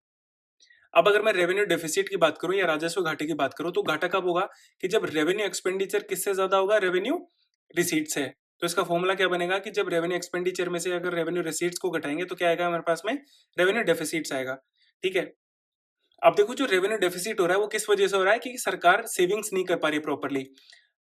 अब अगर मैं रेवेन्यू डेफिसिट की बात करूँ या राजस्व घाटे की बात करूँ, तो घाटा कब होगा? कि जब रेवेन्यू एक्सपेंडिचर किससे ज़्यादा होगा? रेवेन्यू रिसीट से। तो इसका फॉर्मूला क्या बनेगा कि जब रेवेन्यू एक्सपेंडिचर में से अगर रेवेन्यू रिसीट्स को घटाएँगे तो क्या आएगा हमारे पास में? रेवेन्यू डेफिसिट्स आएगा। ठीक है? अब देखो जो रेवेन्यू डेफिसिट हो रहा है वो किस वजह से हो रहा है? कि सरकार सेविंग्स नहीं कर पा रही है प्रॉपर्ली।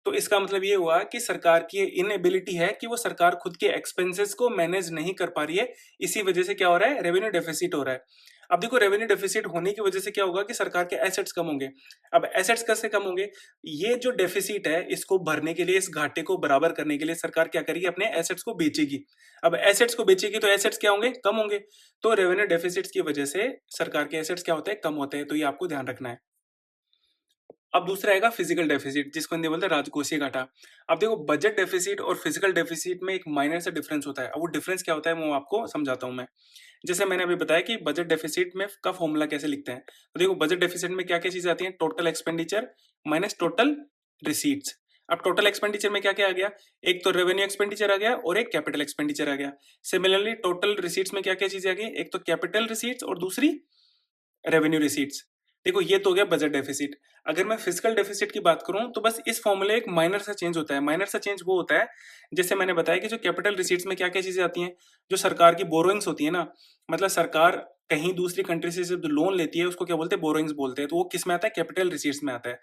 तो इसका मतलब ये हुआ कि सरकार की इनएबिलिटी है कि वो सरकार खुद के एक्सपेंसेस को मैनेज नहीं कर पा रही है। इसी वजह से क्या हो रहा है? रेवेन्यू डेफिसिट हो रहा है। अब देखो रेवेन्यू डेफिसिट होने की वजह से क्या होगा कि सरकार के एसेट्स कम होंगे। अब एसेट्स कैसे कम होंगे? ये जो डेफिसिट है इसको भरने के लिए, इस घाटे को बराबर करने के लिए सरकार क्या करेगी? अपने एसेट्स को बेचेगी। अब एसेट्स को बेचेगी तो एसेट्स क्या होंगे? कम होंगे। तो रेवेन्यू डेफिसिट्स की वजह से सरकार के एसेट्स क्या होते हैं? कम होते हैं। तो ये आपको ध्यान रखना है। अब दूसरा आएगा फिजिकल डेफिसिट जिसको हिंदी में बोलते हैं राजकोषीय घाटा। अब देखो बजट डेफिसिट और फिजिकल डेफिसिट में एक माइनर सा डिफरेंस होता है। अब वो डिफरेंस क्या होता है वो आपको समझाता हूँ मैं। जैसे मैंने अभी बताया कि बजट डेफिसिट में का फॉर्मूला कैसे लिखते हैं। तो देखो बजट डेफिसिट में क्या-क्या चीजें आती हैं, total expenditure minus total receipts. अब टोटल एक्सपेंडिचर में क्या-क्या आ गया, एक तो रेवेन्यू एक्सपेंडिचर आ गया और एक कैपिटल एक्सपेंडिचर आ गया। सिमिलरली टोटल रिसीट्स में क्या-क्या चीजें आ गई, एक तो कैपिटल रिसीट्स और दूसरी रेवेन्यू रिसीट्स। देखो ये तो हो गया बजट डेफिसिट। अगर मैं फिजिकल डेफिसिट की बात करूं तो बस इस फॉर्मूले एक माइनर सा चेंज होता है। माइनर सा चेंज वो होता है, जैसे मैंने बताया कि जो कैपिटल रिसीट्स में क्या क्या चीजें आती हैं, जो सरकार की बोरोइंग्स होती है ना, मतलब सरकार कहीं दूसरी कंट्री से जब लोन लेती है उसको क्या बोलते हैं, बोरोइंग्स बोलते हैं। तो वो किस में आता है, कैपिटल रिसीट्स में आता है।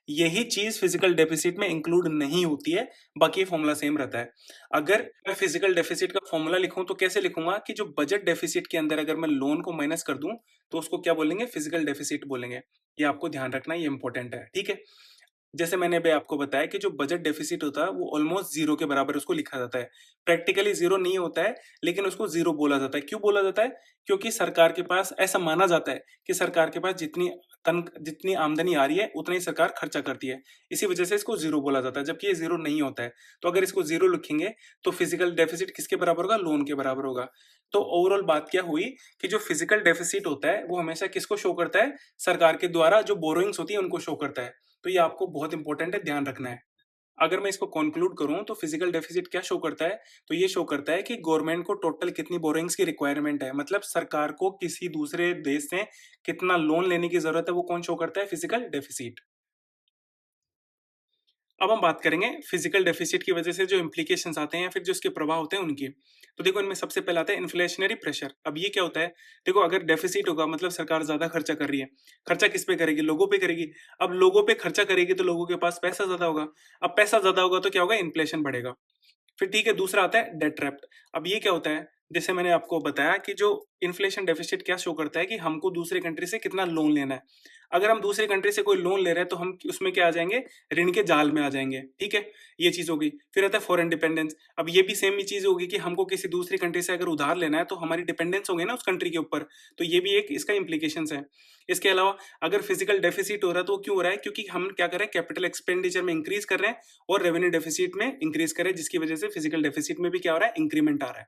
यही चीज फिजिकल डेफिसिट में इंक्लूड नहीं होती है, बाकी फॉर्मूला सेम रहता है। अगर मैं फिजिकल डेफिसिट का फॉर्मूला लिखूं तो कैसे लिखूंगा कि जो बजट डेफिसिट के अंदर अगर मैं लोन को माइनस कर दूं तो उसको क्या बोलेंगे, फिजिकल डेफिसिट बोलेंगे। ये आपको ध्यान रखना, ये इंपॉर्टेंट है, ठीक है। जैसे मैंने अभी आपको बताया कि जो बजट डेफिसिट होता है वो ऑलमोस्ट जीरो के बराबर उसको लिखा जाता है। प्रैक्टिकली जीरो नहीं होता है, लेकिन उसको जीरो बोला जाता है। क्यों बोला जाता है, क्योंकि सरकार के पास ऐसा माना जाता है कि सरकार के पास जितनी आमदनी आ रही है उतना ही सरकार खर्चा करती है। इसी वजह से इसको जीरो बोला जाता है, जबकि ये जीरो नहीं होता है। तो अगर इसको जीरो लिखेंगे तो फिजिकल डेफिसिट किसके बराबर होगा, लोन के बराबर होगा। तो ओवरऑल बात क्या हुई कि जो फिजिकल डेफिसिट होता है वो हमेशा किसको शो करता है, सरकार के द्वारा जो बोरोइंग्स होती है उनको शो करता है। तो ये आपको बहुत इंपॉर्टेंट है, ध्यान रखना है। अगर मैं इसको कंक्लूड करूं तो फिजिकल डेफिसिट क्या शो करता है, तो ये शो करता है कि गवर्नमेंट को टोटल कितनी बोरोइंग्स की रिक्वायरमेंट है, मतलब सरकार को किसी दूसरे देश से कितना लोन लेने की जरूरत है, वो कौन शो करता है, फिजिकल डेफिसिट। अब हम बात करेंगे फिजिकल डेफिसिट की वजह से जो इम्प्लीकेशंस आते हैं या फिर जो इसके प्रभाव होते हैं उनकी। तो देखो इनमें सबसे पहले आता है इन्फ्लेशनरी प्रेशर। अब ये क्या होता है, देखो अगर डेफिसिट होगा मतलब सरकार ज्यादा खर्चा कर रही है। खर्चा किस पे करेगी, लोगों पे करेगी। अब लोगों पे खर्चा करेगी तो लोगों के पास पैसा ज्यादा होगा। अब पैसा ज्यादा होगा तो क्या होगा, इन्फ्लेशन बढ़ेगा। फिर ठीक है, दूसरा आता है डेट ट्रैप्ट। अब ये क्या होता है, जैसे मैंने आपको बताया कि जो इन्फ्लेशन डेफिसिट क्या शो करता है कि हमको दूसरे कंट्री से कितना लोन लेना है। अगर हम दूसरी कंट्री से कोई लोन ले रहे हैं तो हम उसमें क्या आ जाएंगे, ऋण के जाल में आ जाएंगे, ठीक है। ये चीज होगी। फिर आता है फॉरेन डिपेंडेंस। अब ये भी सेम ही चीज होगी कि हमको किसी दूसरी कंट्री से अगर उधार लेना है तो हमारी डिपेंडेंस होगी ना उस कंट्री के ऊपर। तो ये भी एक इसका इम्प्लीकेशन है। इसके अलावा अगर फिजिकल डेफिसिट हो रहा है तो वो क्यों हो रहा है, क्योंकि हम क्या कर रहे हैं, कैपिटल एक्सपेंडिचर में इंक्रीज कर रहे हैं और रेवेन्यू डेफिसिट में इंक्रीज कर रहे हैं, जिसकी वजह से फिजिकल डेफिसिट में भी क्या हो रहा है, इंक्रीमेंट आ रहा है।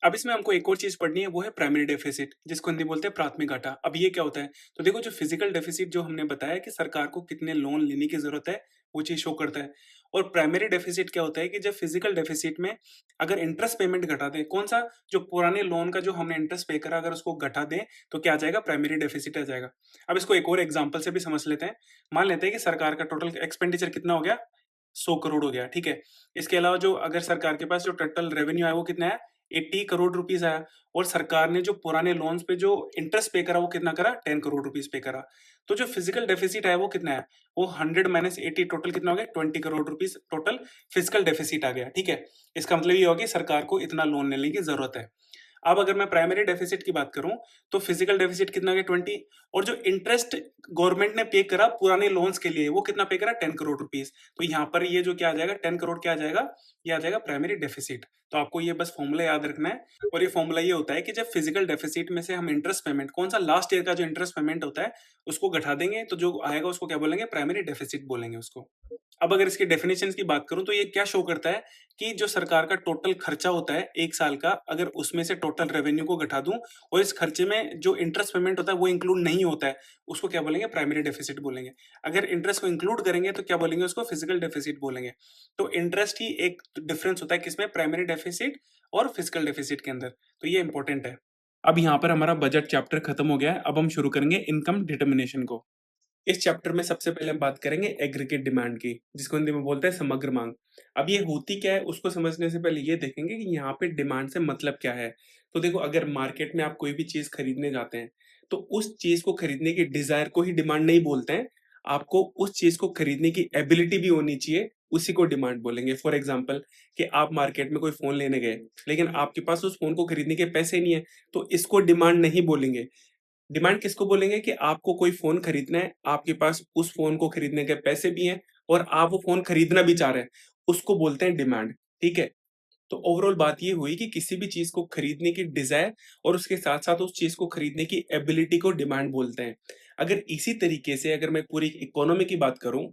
अब इसमें हमको एक और चीज पढ़नी है, वो है प्राइमरी डेफिसिट, जिसको हिंदी बोलते हैं प्राथमिक घाटा। अब ये क्या होता है, तो देखो जो फिजिकल डेफिसिट जो हमने बताया कि सरकार को कितने लोन लेने की जरूरत है, वो चीज शो करता है। और प्राइमरी डेफिसिट क्या होता है कि जब फिजिकल डेफिसिट में अगर इंटरेस्ट पेमेंट घटा दे, कौन सा, जो पुराने लोन का जो हमने इंटरेस्ट पे करा अगर उसको घटा दे तो क्या आ जाएगा, प्राइमरी डेफिसिट आ जाएगा। अब इसको एक और एग्जांपल से भी समझ लेते हैं। मान लेते हैं कि सरकार का टोटल एक्सपेंडिचर कितना हो गया, 100 करोड़ हो गया, ठीक है। इसके अलावा जो अगर सरकार के पास जो टोटल रेवेन्यू है वो कितना है, 80 करोड़ रुपीज आया। और सरकार ने जो पुराने लोन्स पे जो इंटरेस्ट पे करा वो कितना करा, 10 करोड़ रुपीज पे करा। तो जो फिजिकल डेफिसिट है वो कितना है, वो 100 - 80 टोटल कितना हो गया, 20 crore rupees total physical deficit आ गया, ठीक है। इसका मतलब ये होगा कि सरकार को इतना लोन लेने की जरूरत है। अब अगर मैं प्राइमरी डेफिसिट की बात करूं तो फिजिकल डेफिसिट कितना है, 20। और जो इंटरेस्ट गवर्नमेंट ने पे करा पुराने लोन्स के लिए वो कितना पे करा, 10 करोड़ रुपीज। तो यहाँ पर ये जो क्या आ जाएगा, 10 करोड़ क्या आ जाएगा, ये आ जाएगा प्राइमरी डेफिसिट। तो आपको ये बस फॉर्मूला याद रखना है। और ये फॉर्मूला ये होता है कि जब फिजिकल डेफिसिट में से हम इंटरेस्ट पेमेंट, कौन सा, लास्ट ईयर का जो इंटरेस्ट पेमेंट होता है उसको घटा देंगे तो जो आएगा उसको क्या बोलेंगे, प्राइमरी डेफिसिट बोलेंगे उसको। अब अगर इसके डेफिनेशंस की बात करूं तो ये क्या शो करता है कि जो सरकार का टोटल खर्चा होता है एक साल का, अगर उसमें से टोटल रेवेन्यू को घटा दूं और इस खर्चे में जो इंटरेस्ट पेमेंट होता है वो इंक्लूड नहीं होता है, उसको क्या बोलेंगे, प्राइमरी डेफिसिट बोलेंगे। अगर इंटरेस्ट को इंक्लूड करेंगे तो क्या बोलेंगे, उसको फिजिकल डेफिसिट बोलेंगे। तो इंटरेस्ट ही एक डिफरेंस होता है किसमें, प्राइमरी डेफिसिट और फिजिकल डेफिसिट के अंदर। तो ये इंपॉर्टेंट है। अब यहाँ पर हमारा बजट चैप्टर खत्म हो गया है। अब हम शुरू करेंगे इनकम डिटर्मिनेशन को। इस चैप्टर में सबसे पहले हम बात करेंगे एग्रीगेट डिमांड की, जिसको हिंदी में बोलते हैं समग्र मांग। अब ये होती क्या है उसको समझने से पहले ये देखेंगे कि यहाँ पे डिमांड से मतलब क्या है। तो देखो अगर मार्केट में आप कोई भी चीज खरीदने जाते हैं तो उस चीज को खरीदने की डिजायर को ही डिमांड नहीं बोलते हैं। आपको उस चीज को खरीदने की एबिलिटी भी होनी चाहिए, उसी को डिमांड बोलेंगे। फॉर एग्जाम्पल कि आप मार्केट में कोई फोन लेने गए लेकिन आपके पास उस फोन को खरीदने के पैसे नहीं है, तो इसको डिमांड नहीं बोलेंगे। डिमांड किसको बोलेंगे कि आपको कोई फोन खरीदना है, आपके पास उस फोन को खरीदने के पैसे भी हैं और आप वो फोन खरीदना भी चाह रहे हैं, उसको बोलते हैं डिमांड, ठीक है। तो ओवरऑल बात ये हुई कि किसी भी चीज को खरीदने की डिजायर और उसके साथ साथ उस चीज को खरीदने की एबिलिटी को डिमांड बोलते हैं। अगर इसी तरीके से अगर मैं पूरी इकोनॉमी की बात करूं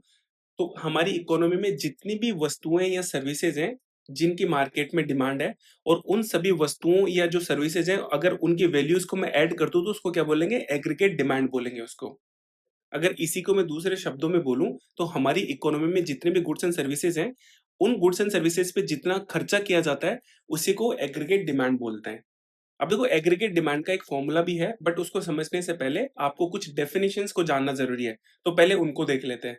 तो हमारी इकोनॉमी में जितनी भी वस्तुएं या सर्विसेज हैं जिनकी मार्केट में डिमांड है और उन सभी वस्तुओं या जो सर्विसेज हैं अगर उनकी वैल्यूज को मैं ऐड कर दूं तो उसको क्या बोलेंगे? एग्रीगेट डिमांड बोलेंगे उसको। अगर इसी को मैं दूसरे शब्दों में बोलूं तो हमारी इकोनॉमी में जितने भी गुड्स एंड सर्विसेज हैं, उन गुड्स एंड सर्विसेज पे जितना खर्चा किया जाता है उसी को एग्रीगेट डिमांड बोलते हैं। अब देखो एग्रीगेट डिमांड का एक फॉर्मूला भी है, बट उसको समझने से पहले आपको कुछ डेफिनेशंस को जानना जरूरी है। तो पहले उनको देख लेते हैं।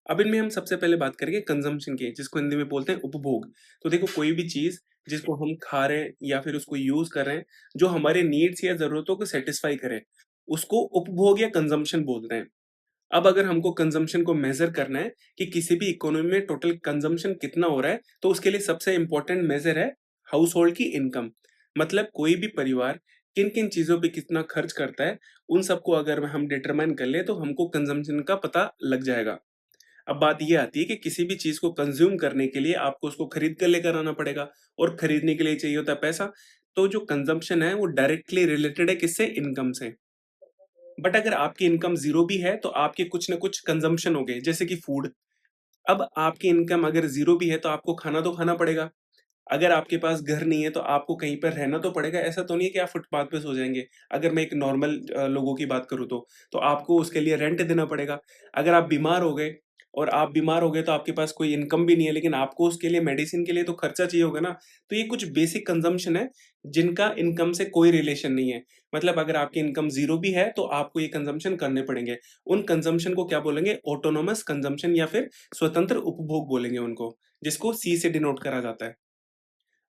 अब इनमें हम सबसे पहले बात करेंगे कंजम्पशन की, जिसको हिंदी में बोलते हैं उपभोग। तो देखो कोई भी चीज जिसको हम खा रहे हैं या फिर उसको यूज कर रहे हैं, जो हमारे नीड्स या जरूरतों को सेटिस्फाई करे, उसको उपभोग या कंजम्पशन बोलते हैं। अब अगर हमको कंजम्पशन को मेजर करना है कि किसी भी इकोनॉमी में टोटल कंजम्पशन कितना हो रहा है, तो उसके लिए सबसे इंपॉर्टेंट मेजर है हाउस होल्ड की इनकम। मतलब कोई भी परिवार किन किन चीजों पे कितना खर्च करता है, उन सबको अगर हम डिटरमाइन कर ले तो हमको कंजम्पशन का पता लग जाएगा। अब बात ये आती है कि किसी भी चीज को कंज्यूम करने के लिए आपको उसको खरीद कर लेकर आना पड़ेगा, और खरीदने के लिए चाहिए होता है पैसा। तो जो कंजम्पशन है वो डायरेक्टली रिलेटेड है किससे? इनकम से। बट अगर आपकी इनकम जीरो भी है तो आपके कुछ ना कुछ कंजम्पशन हो गए, जैसे कि फूड। अब आपकी इनकम अगर जीरो भी है तो आपको खाना तो खाना पड़ेगा। अगर आपके पास घर नहीं है तो आपको कहीं पर रहना तो पड़ेगा, ऐसा तो नहीं है कि आप फुटपाथ पे सो जाएंगे। अगर मैं एक नॉर्मल लोगों की बात करूँ तो आपको उसके लिए रेंट देना पड़ेगा। अगर आप बीमार हो गए और आप बीमार हो गए तो आपके पास कोई इनकम भी नहीं है, लेकिन आपको उसके लिए मेडिसिन के लिए तो खर्चा चाहिए होगा ना। तो ये कुछ बेसिक कंजम्पशन है जिनका इनकम से कोई रिलेशन नहीं है। मतलब अगर आपकी इनकम जीरो भी है तो आपको ये कंजम्पशन करने पड़ेंगे। उन कंजम्पशन को क्या बोलेंगे? ऑटोनोमस कंजम्पशन या फिर स्वतंत्र उपभोग बोलेंगे उनको, जिसको सी से डिनोट करा जाता है।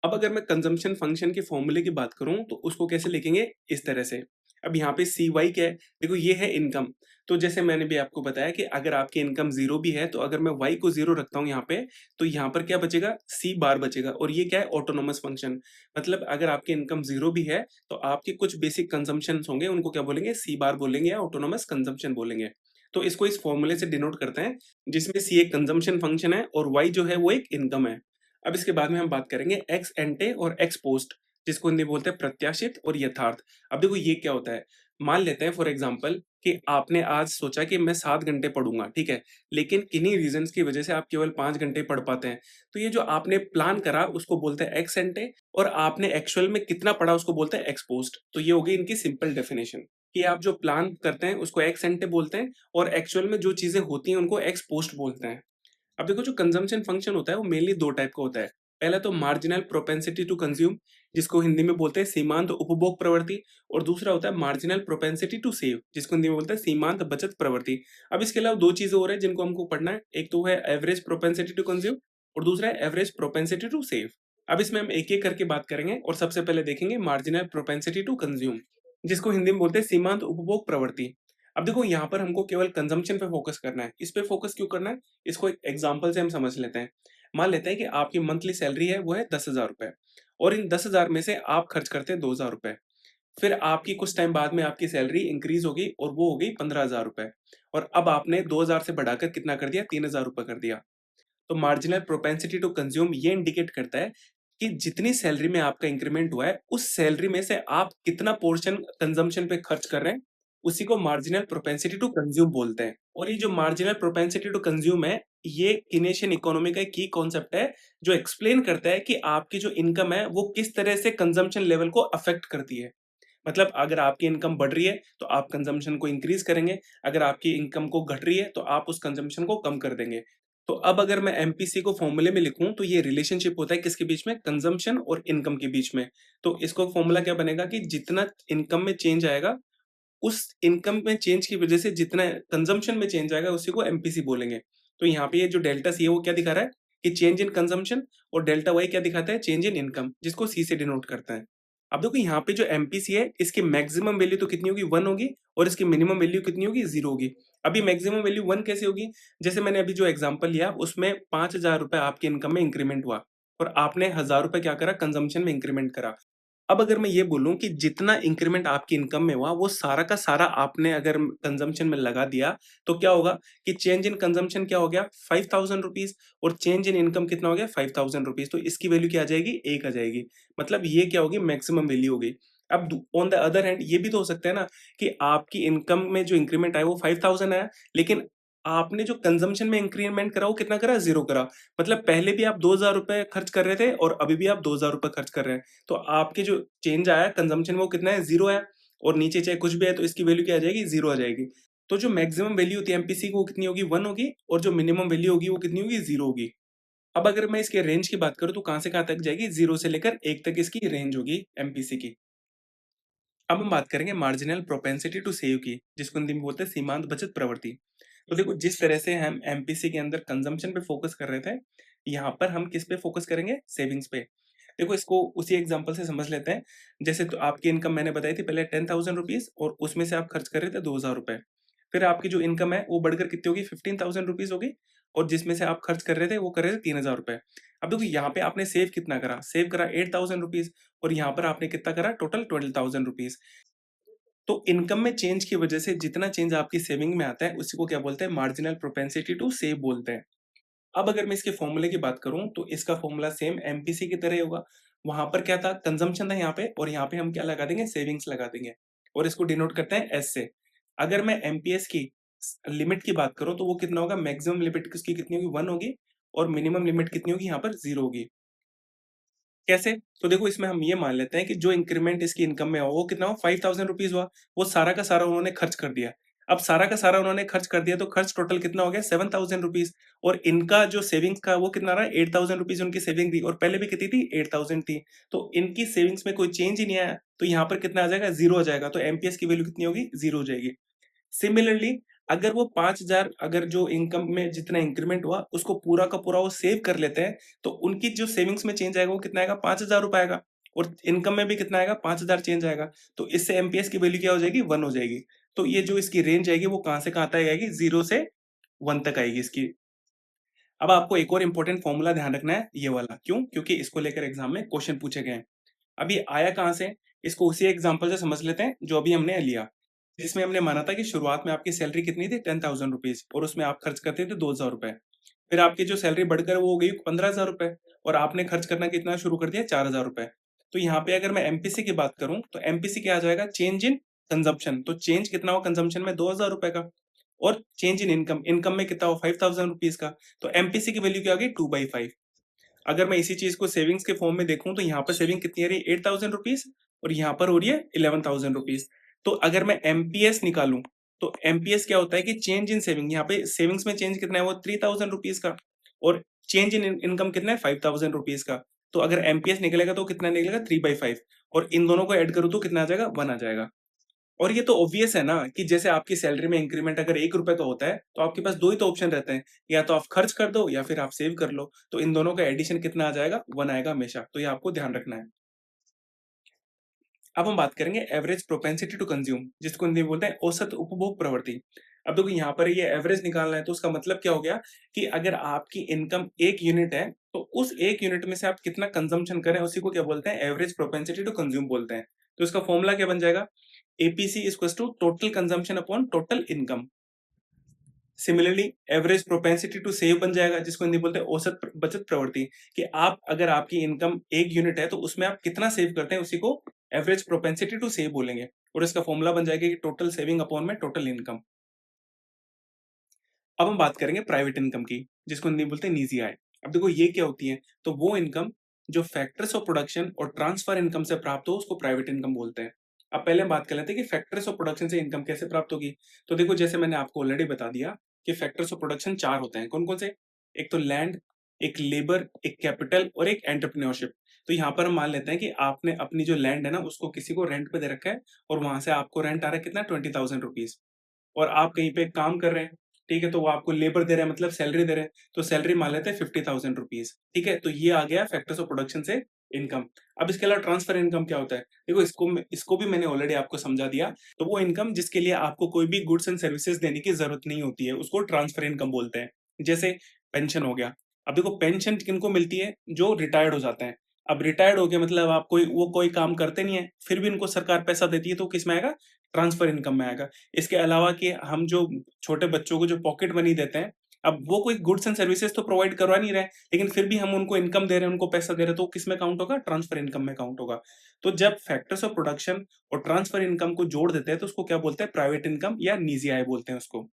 अब अगर मैं कंजम्पशन फंक्शन के फॉर्मूले की बात करूं तो उसको कैसे लिखेंगे? इस तरह से। अब यहाँ पे सी वाई क्या है? देखो ये है इनकम। तो जैसे मैंने भी आपको बताया कि अगर आपकी इनकम जीरो भी है तो अगर मैं वाई को जीरो रखता हूँ यहाँ पे, तो यहाँ पर क्या बचेगा? सी बार बचेगा। और ये क्या है? Autonomous function. मतलब अगर आपकी इनकम जीरो भी है तो आपके कुछ बेसिक कंजम्पशन होंगे, उनको क्या बोलेंगे? सी बार बोलेंगे या ऑटोनोमस कंजम्पशन बोलेंगे। तो इसको इस फॉर्मूले से डिनोट करते हैं, जिसमें सी एक कंजम्पशन फंक्शन है और वाई जो है वो एक इनकम है। अब इसके बाद में हम बात करेंगे एक्स एंटे और एक्स पोस्ट, जिसको हिंदी में बोलते हैं प्रत्याशित और यथार्थ। अब देखो ये क्या होता है? मान लेते हैं फॉर एग्जांपल कि आपने आज सोचा कि मैं 7 घंटे पढ़ूंगा, ठीक है। लेकिन किन्हीं रीजंस की वजह से आप केवल 5 घंटे पढ़ पाते हैं। तो ये जो आपने प्लान करा उसको बोलते हैं एक्स एंटे, और आपने एक्चुअल में कितना पढ़ा उसको बोलते हैं एक्स पोस्ट। तो ये हो गई इनकी सिंपल डेफिनेशन कि आप जो प्लान करते हैं उसको एक्स एंटे बोलते हैं, और एक्चुअल में जो चीजें होती हैं उनको एक्स पोस्ट बोलते हैं। अब देखो जो कंजम्पशन फंक्शन होता है वो मेनली दो टाइप का होता है। पहला तो मार्जिनल प्रोपेंसिटी टू कंज्यूम, जिसको हिंदी में बोलते हैं सीमांत उपभोग प्रवृत्ति। और दूसरा होता है मार्जिनल प्रोपेंसिटी टू सेव, जिसको हिंदी में बोलते हैं सीमांत बचत प्रवृत्ति। अब इसके अलावा दो चीजें और है जिनको हमको पढ़ना है, एक तो है एवरेज प्रोपेंसिटी टू कंज्यूम और दूसरा है एवरेज प्रोपेंसिटी टू सेव। अब इसमें हम एक एक करके बात करेंगे और सबसे पहले देखेंगे मार्जिनल प्रोपेंसिटी टू कंज्यूम, जिसको हिंदी में बोलते हैं सीमांत उपभोग प्रवृत्ति। अब देखो यहाँ पर हमको केवल कंजम्पशन पे फोकस करना है। इस पे फोकस क्यों करना है? इसको एक एग्जांपल से हम समझ लेते हैं। मान लेते हैं कि आपकी मंथली सैलरी है वो है 10,000 रुपए, और इन 10,000 में से आप खर्च करते हैं 2,000 रुपए। फिर आपकी कुछ टाइम बाद में आपकी सैलरी इंक्रीज होगी और वो हो गई 15,000 रुपए, और अब आपने 2,000 से बढ़ाकर कितना कर दिया? 3,000 रुपए कर दिया। तो मार्जिनल प्रोपेंसिटी टू कंज्यूम ये इंडिकेट करता है कि जितनी सैलरी में आपका इंक्रीमेंट हुआ है उस सैलरी में से आप कितना पोर्शन कंजम्पशन पे खर्च कर रहे हैं, उसी को मार्जिनल प्रोपेंसिटी टू कंज्यूम बोलते हैं। और ये जो मार्जिनल प्रोपेंसिटी टू कंज्यूम है, ये केनेशियन इकोनॉमी का एक की कॉन्सेप्ट है जो एक्सप्लेन करता है कि आपकी जो इनकम है वो किस तरह से कंजम्पशन लेवल को अफेक्ट करती है। मतलब अगर आपकी इनकम बढ़ रही है तो आप कंजम्पशन को इंक्रीज करेंगे, अगर आपकी इनकम को घट रही है तो आप उस कंजम्पशन को कम कर देंगे। तो अब अगर मैं एमपीसी को फॉर्मूले में लिखूं तो ये रिलेशनशिप होता है किसके बीच में? कंजम्पशन और इनकम के बीच में। तो इसको फॉर्मूला क्या बनेगा कि जितना इनकम में चेंज आएगा, उस इनकम में चेंज की वजह से जितना कंजम्पशन में चेंज आएगा उसी को एमपीसी बोलेंगे। तो यहाँ पे ये जो डेल्टा सी है वो क्या दिखा रहा है कि चेंज इन कंजम्पशन, और डेल्टा वाई क्या दिखाता है? चेंज इन इनकम, जिसको सी से डिनोट करता है। अब देखो यहाँ पे जो एमपीसी है इसकी मैक्सिमम वैल्यू तो कितनी होगी? 1 होगी, और इसकी मिनिमम वैल्यू कितनी होगी? 0 होगी। अभी मैक्सिमम वैल्यू 1 कैसे होगी? जैसे मैंने अभी जो एग्जांपल लिया उसमें 5,000 रुपए आपकी इनकम में इंक्रीमेंट हुआ, और आपने 1,000 रुपए क्या करा? कंजम्पशन में इंक्रीमेंट करा। अब अगर मैं ये बोलूँ कि जितना इंक्रीमेंट आपकी इनकम में हुआ वो सारा का सारा आपने अगर कंजम्पशन में लगा दिया, तो क्या होगा कि चेंज इन कंजम्पशन क्या हो गया? 5,000 रुपीज, और चेंज इन इनकम कितना हो गया? 5,000 रुपीज। तो इसकी वैल्यू क्या आ जाएगी? 1 आ जाएगी। मतलब ये क्या होगी? मैक्सिमम वैल्यू होगी। अब ऑन द अदर हैंड ये भी तो हो सकता है ना कि आपकी इनकम में जो इंक्रीमेंट आया वो 5,000 आया, लेकिन आपने जो कंजम्पशन में इंक्रीमेंट करा वो कितना करा? 0 करा। मतलब पहले भी आप ₹2000 खर्च कर रहे थे और अभी भी आप ₹2000 खर्च कर रहे हैं। तो आपके जो चेंज आया कंजम्पशन में वो कितना है? 0 है और नीचे चाहे कुछ भी है तो इसकी वैल्यू क्या आ जाएगी? 0 आ जाएगी। तो जो मैक्सिमम वैल्यू होती है एमपीसी की वो कितनी होगी? 1 होगी और जो मिनिमम वैल्यू होगी वो कितनी होगी? 0 होगी। अब अगर मैं इसके रेंज की बात करूँ तो कहाँ से कहाँ तक जाएगी? 0 से लेकर 1 तक इसकी रेंज होगी एमपीसी की। अब हम बात करेंगे मार्जिनल प्रोपेंसिटी टू सेव की, जिसको हिंदी में बोलते हैं सीमांत बचत प्रवृत्ति। तो देखो जिस तरह से हम एमपीसी के अंदर कंजम्पशन पे फोकस कर रहे थे, यहाँ पर हम किस पे फोकस करेंगे? सेविंग्स पे। देखो इसको उसी एग्जांपल से समझ लेते हैं। जैसे तो आपकी इनकम मैंने बताई थी पहले 10,000 रुपीज और उसमें से आप खर्च कर रहे थे 2,000 रुपए। फिर आपकी जो इनकम है वो बढ़कर कितनी होगी? 15,000 रुपीज होगी और जिसमें से आप खर्च कर रहे थे वो कर रहे थे 3,000 रुपए। अब देखो यहाँ पे आपने सेव कितना करा? सेव करा 8,000 रुपीज और यहाँ पर आपने कितना करा? Total 12,000 rupees. तो इनकम में चेंज की वजह से जितना चेंज आपकी सेविंग में आता है उसी को क्या बोलते हैं? मार्जिनल प्रोपेंसिटी टू सेव बोलते हैं। अब अगर मैं इसके फॉर्मूले की बात करूं तो इसका फॉर्मूला सेम एमपीसी की तरह ही होगा। वहां पर क्या था? कंजम्पशन था यहाँ पे और यहाँ पे हम क्या लगा देंगे? सेविंग्स लगा देंगे और इसको डिनोट करते हैं एस से। अगर मैं एमपीएस की लिमिट की बात करूं तो वो कितना होगा? मैक्सिमम लिमिट उसकी कितनी होगी? 1 होगी और मिनिमम लिमिट कितनी होगी? यहाँ पर 0 होगी। कैसे? तो देखो इसमें हम ये मान लेते हैं कि जो इंक्रीमेंट इसकी इनकम में हुआ वो कितना हुआ? 5,000 रुपीज हुआ। वो सारा का सारा उन्होंने खर्च कर दिया। अब सारा का सारा उन्होंने खर्च कर दिया तो खर्च टोटल कितना हो गया? 7,000 रुपीज। और इनका जो सेविंग्स का वो कितना रहा? 8,000 रुपीज उनकी सेविंग थी और पहले भी कितनी थी? 8,000 थी। तो इनकी सेविंग्स में कोई चेंज ही नहीं आया तो यहाँ पर कितना आ जाएगा? 0 आ जाएगा। तो एमपीएस की वैल्यू कितनी होगी? 0 हो जाएगी। सिमिलरली अगर वो 5,000 अगर जो इनकम में जितना इंक्रीमेंट हुआ उसको पूरा का पूरा वो सेव कर लेते हैं तो उनकी जो सेविंग्स में चेंज आएगा वो कितना आएगा? 5,000 रुपए आएगा और इनकम में भी कितना आएगा? 5,000 चेंज आएगा। तो इससे एमपीएस की वैल्यू क्या हो जाएगी? 1 हो जाएगी। तो ये जो इसकी रेंज आएगी वो कहां से कहां तक आएगी? 0 से 1 तक आएगी इसकी। अब आपको एक और इंपॉर्टेंट फॉर्मूला ध्यान रखना है ये वाला। क्यों? क्योंकि इसको लेकर एग्जाम में क्वेश्चन पूछे गए हैं। अब ये आया कहां से? इसको उसी एग्जाम्पल से समझ लेते हैं जो अभी हमने लिया, जिसमें हमने माना था कि शुरुआत में आपकी सैलरी कितनी थी? 10,000 रुपीज और उसमें आप खर्च करते थे 2,000 रुपए। फिर आपकी जो सैलरी बढ़कर वो हो गई 15,000 रुपए और आपने खर्च करना कितना शुरू कर दिया? 4,000 रुपए। तो यहाँ पे अगर मैं एमपीसी की बात करूं तो एमपीसी क्या आ जाएगा? Change in consumption. तो चेंज कितना हुआ कंजम्पशन में? 2,000 रुपए का। और चेंज इन इनकम, इनकम में कितना हुआ? 5,000 रुपीज का। तो एमपीसी की वैल्यू क्या होगी? 2/5। अगर मैं इसी चीज को सेविंग्स के फॉर्म में देखूं तो यहाँ पर सेविंग कितनी आ रही है? 8,000 रुपीज और यहाँ पर हो रही है 11,000 रुपीज। तो अगर मैं एमपीएस निकालूं तो एमपीएस क्या होता है कि चेंज इन सेविंग। यहाँ पे सेविंग्स में चेंज कितना है? वो 3,000 रुपीज का और चेंज इन इनकम कितना है? 5,000 रुपीज का। तो अगर एमपीएस निकलेगा तो कितना निकलेगा? 3/5 और इन दोनों को ऐड करूं तो कितना आ जाएगा? 1 आ जाएगा। और ये तो ऑब्वियस है ना कि जैसे आपकी सैलरी में इंक्रीमेंट अगर 1 रुपए का होता है तो आपके पास दो ही तो ऑप्शन रहते हैं, या तो आप खर्च कर दो या फिर आप सेव कर लो। तो इन दोनों का एडिशन कितना आ जाएगा? 1 आएगा हमेशा। तो ये आपको ध्यान रखना है। अब हम बात करेंगे एवरेज प्रोपेंसिटी टू कंज्यूम, जिसको हिंदी में बोलते हैं औसत उपभोग प्रवृत्ति। अब देखो यहाँ पर ये एवरेज निकालना है तो उसका मतलब क्या हो गया कि अगर आपकी इनकम 1 यूनिट है तो उस 1 यूनिट में से आप कितना कंजम्पशन करें उसी को क्या बोलते हैं? एवरेज प्रोपेंसिटी टू कंज्यूम बोलते हैं। तो इसका फॉर्मूला क्या बन जाएगा? APC equals to total consumption upon total income. Similarly average propensity to save बन जाएगा, जिसको हिंदी बोलते हैं औसत बचत प्रवृत्ति। कि आप अगर आपकी इनकम 1 यूनिट है तो उसमें आप कितना सेव करते हैं उसी को एवरेज प्रोपेंसिटी टू सेव बोलेंगे। और इसका फॉर्मूला बन जाएगा कि टोटल सेविंग अपॉन में टोटल इनकम। अब हम बात करेंगे प्राइवेट इनकम की, जिसको हिंदी में बोलते हैं निजी आय। अब देखो ये क्या होती है? तो वो इनकम जो फैक्टर्स ऑफ प्रोडक्शन और ट्रांसफर इनकम से प्राप्त हो उसको प्राइवेट इनकम बोलते हैं। अब पहले हम बात कर लेते हैं कि फैक्टर्स ऑफ प्रोडक्शन से इनकम कैसे प्राप्त होगी। तो देखो जैसे मैंने आपको ऑलरेडी बता दिया कि फैक्टर्स ऑफ प्रोडक्शन 4 होते हैं। कौन कौन से? एक तो लैंड, एक लेबर, एक कैपिटल और एक एंटरप्रेन्योरशिप। तो यहाँ पर हम मान लेते हैं कि आपने अपनी जो लैंड है ना उसको किसी को रेंट पे दे रखा है और वहां से आपको रेंट आ रहा है कितना? 20,000 रुपीज। और आप कहीं पे काम कर रहे हैं, ठीक है, तो वो आपको लेबर दे रहे हैं मतलब सैलरी दे रहे हैं, तो सैलरी मान लेते हैं 50,000 रुपीज। ठीक है, तो ये आ गया फैक्टर्स ऑफ प्रोडक्शन से इनकम। अब इसके अलावा ट्रांसफर इनकम क्या होता है? देखो इसको भी मैंने ऑलरेडी आपको समझा दिया। तो वो इनकम जिसके लिए आपको कोई भी गुड्स एंड सर्विसेज देने की जरूरत नहीं होती है उसको ट्रांसफर इनकम बोलते हैं। जैसे पेंशन हो गया। अब देखो पेंशन किनको मिलती है? जो रिटायर्ड हो जाते हैं। अब रिटायर्ड हो गया मतलब आप कोई काम करते नहीं है फिर भी उनको सरकार पैसा देती है, तो किस में आएगा? ट्रांसफर इनकम में आएगा। इसके अलावा कि हम जो छोटे बच्चों को जो पॉकेट मनी देते हैं, अब वो कोई गुड्स एंड सर्विसेज तो प्रोवाइड करवा नहीं रहे, लेकिन फिर भी हम उनको इनकम दे रहे हैं, उनको पैसा दे रहे हैं, तो किस में काउंट होगा? ट्रांसफर इनकम में काउंट होगा। तो जब फैक्टर्स ऑफ प्रोडक्शन और ट्रांसफर इनकम को जोड़ देते हैं तो उसको क्या बोलते हैं? प्राइवेट इनकम या निजी आय बोलते हैं उसको।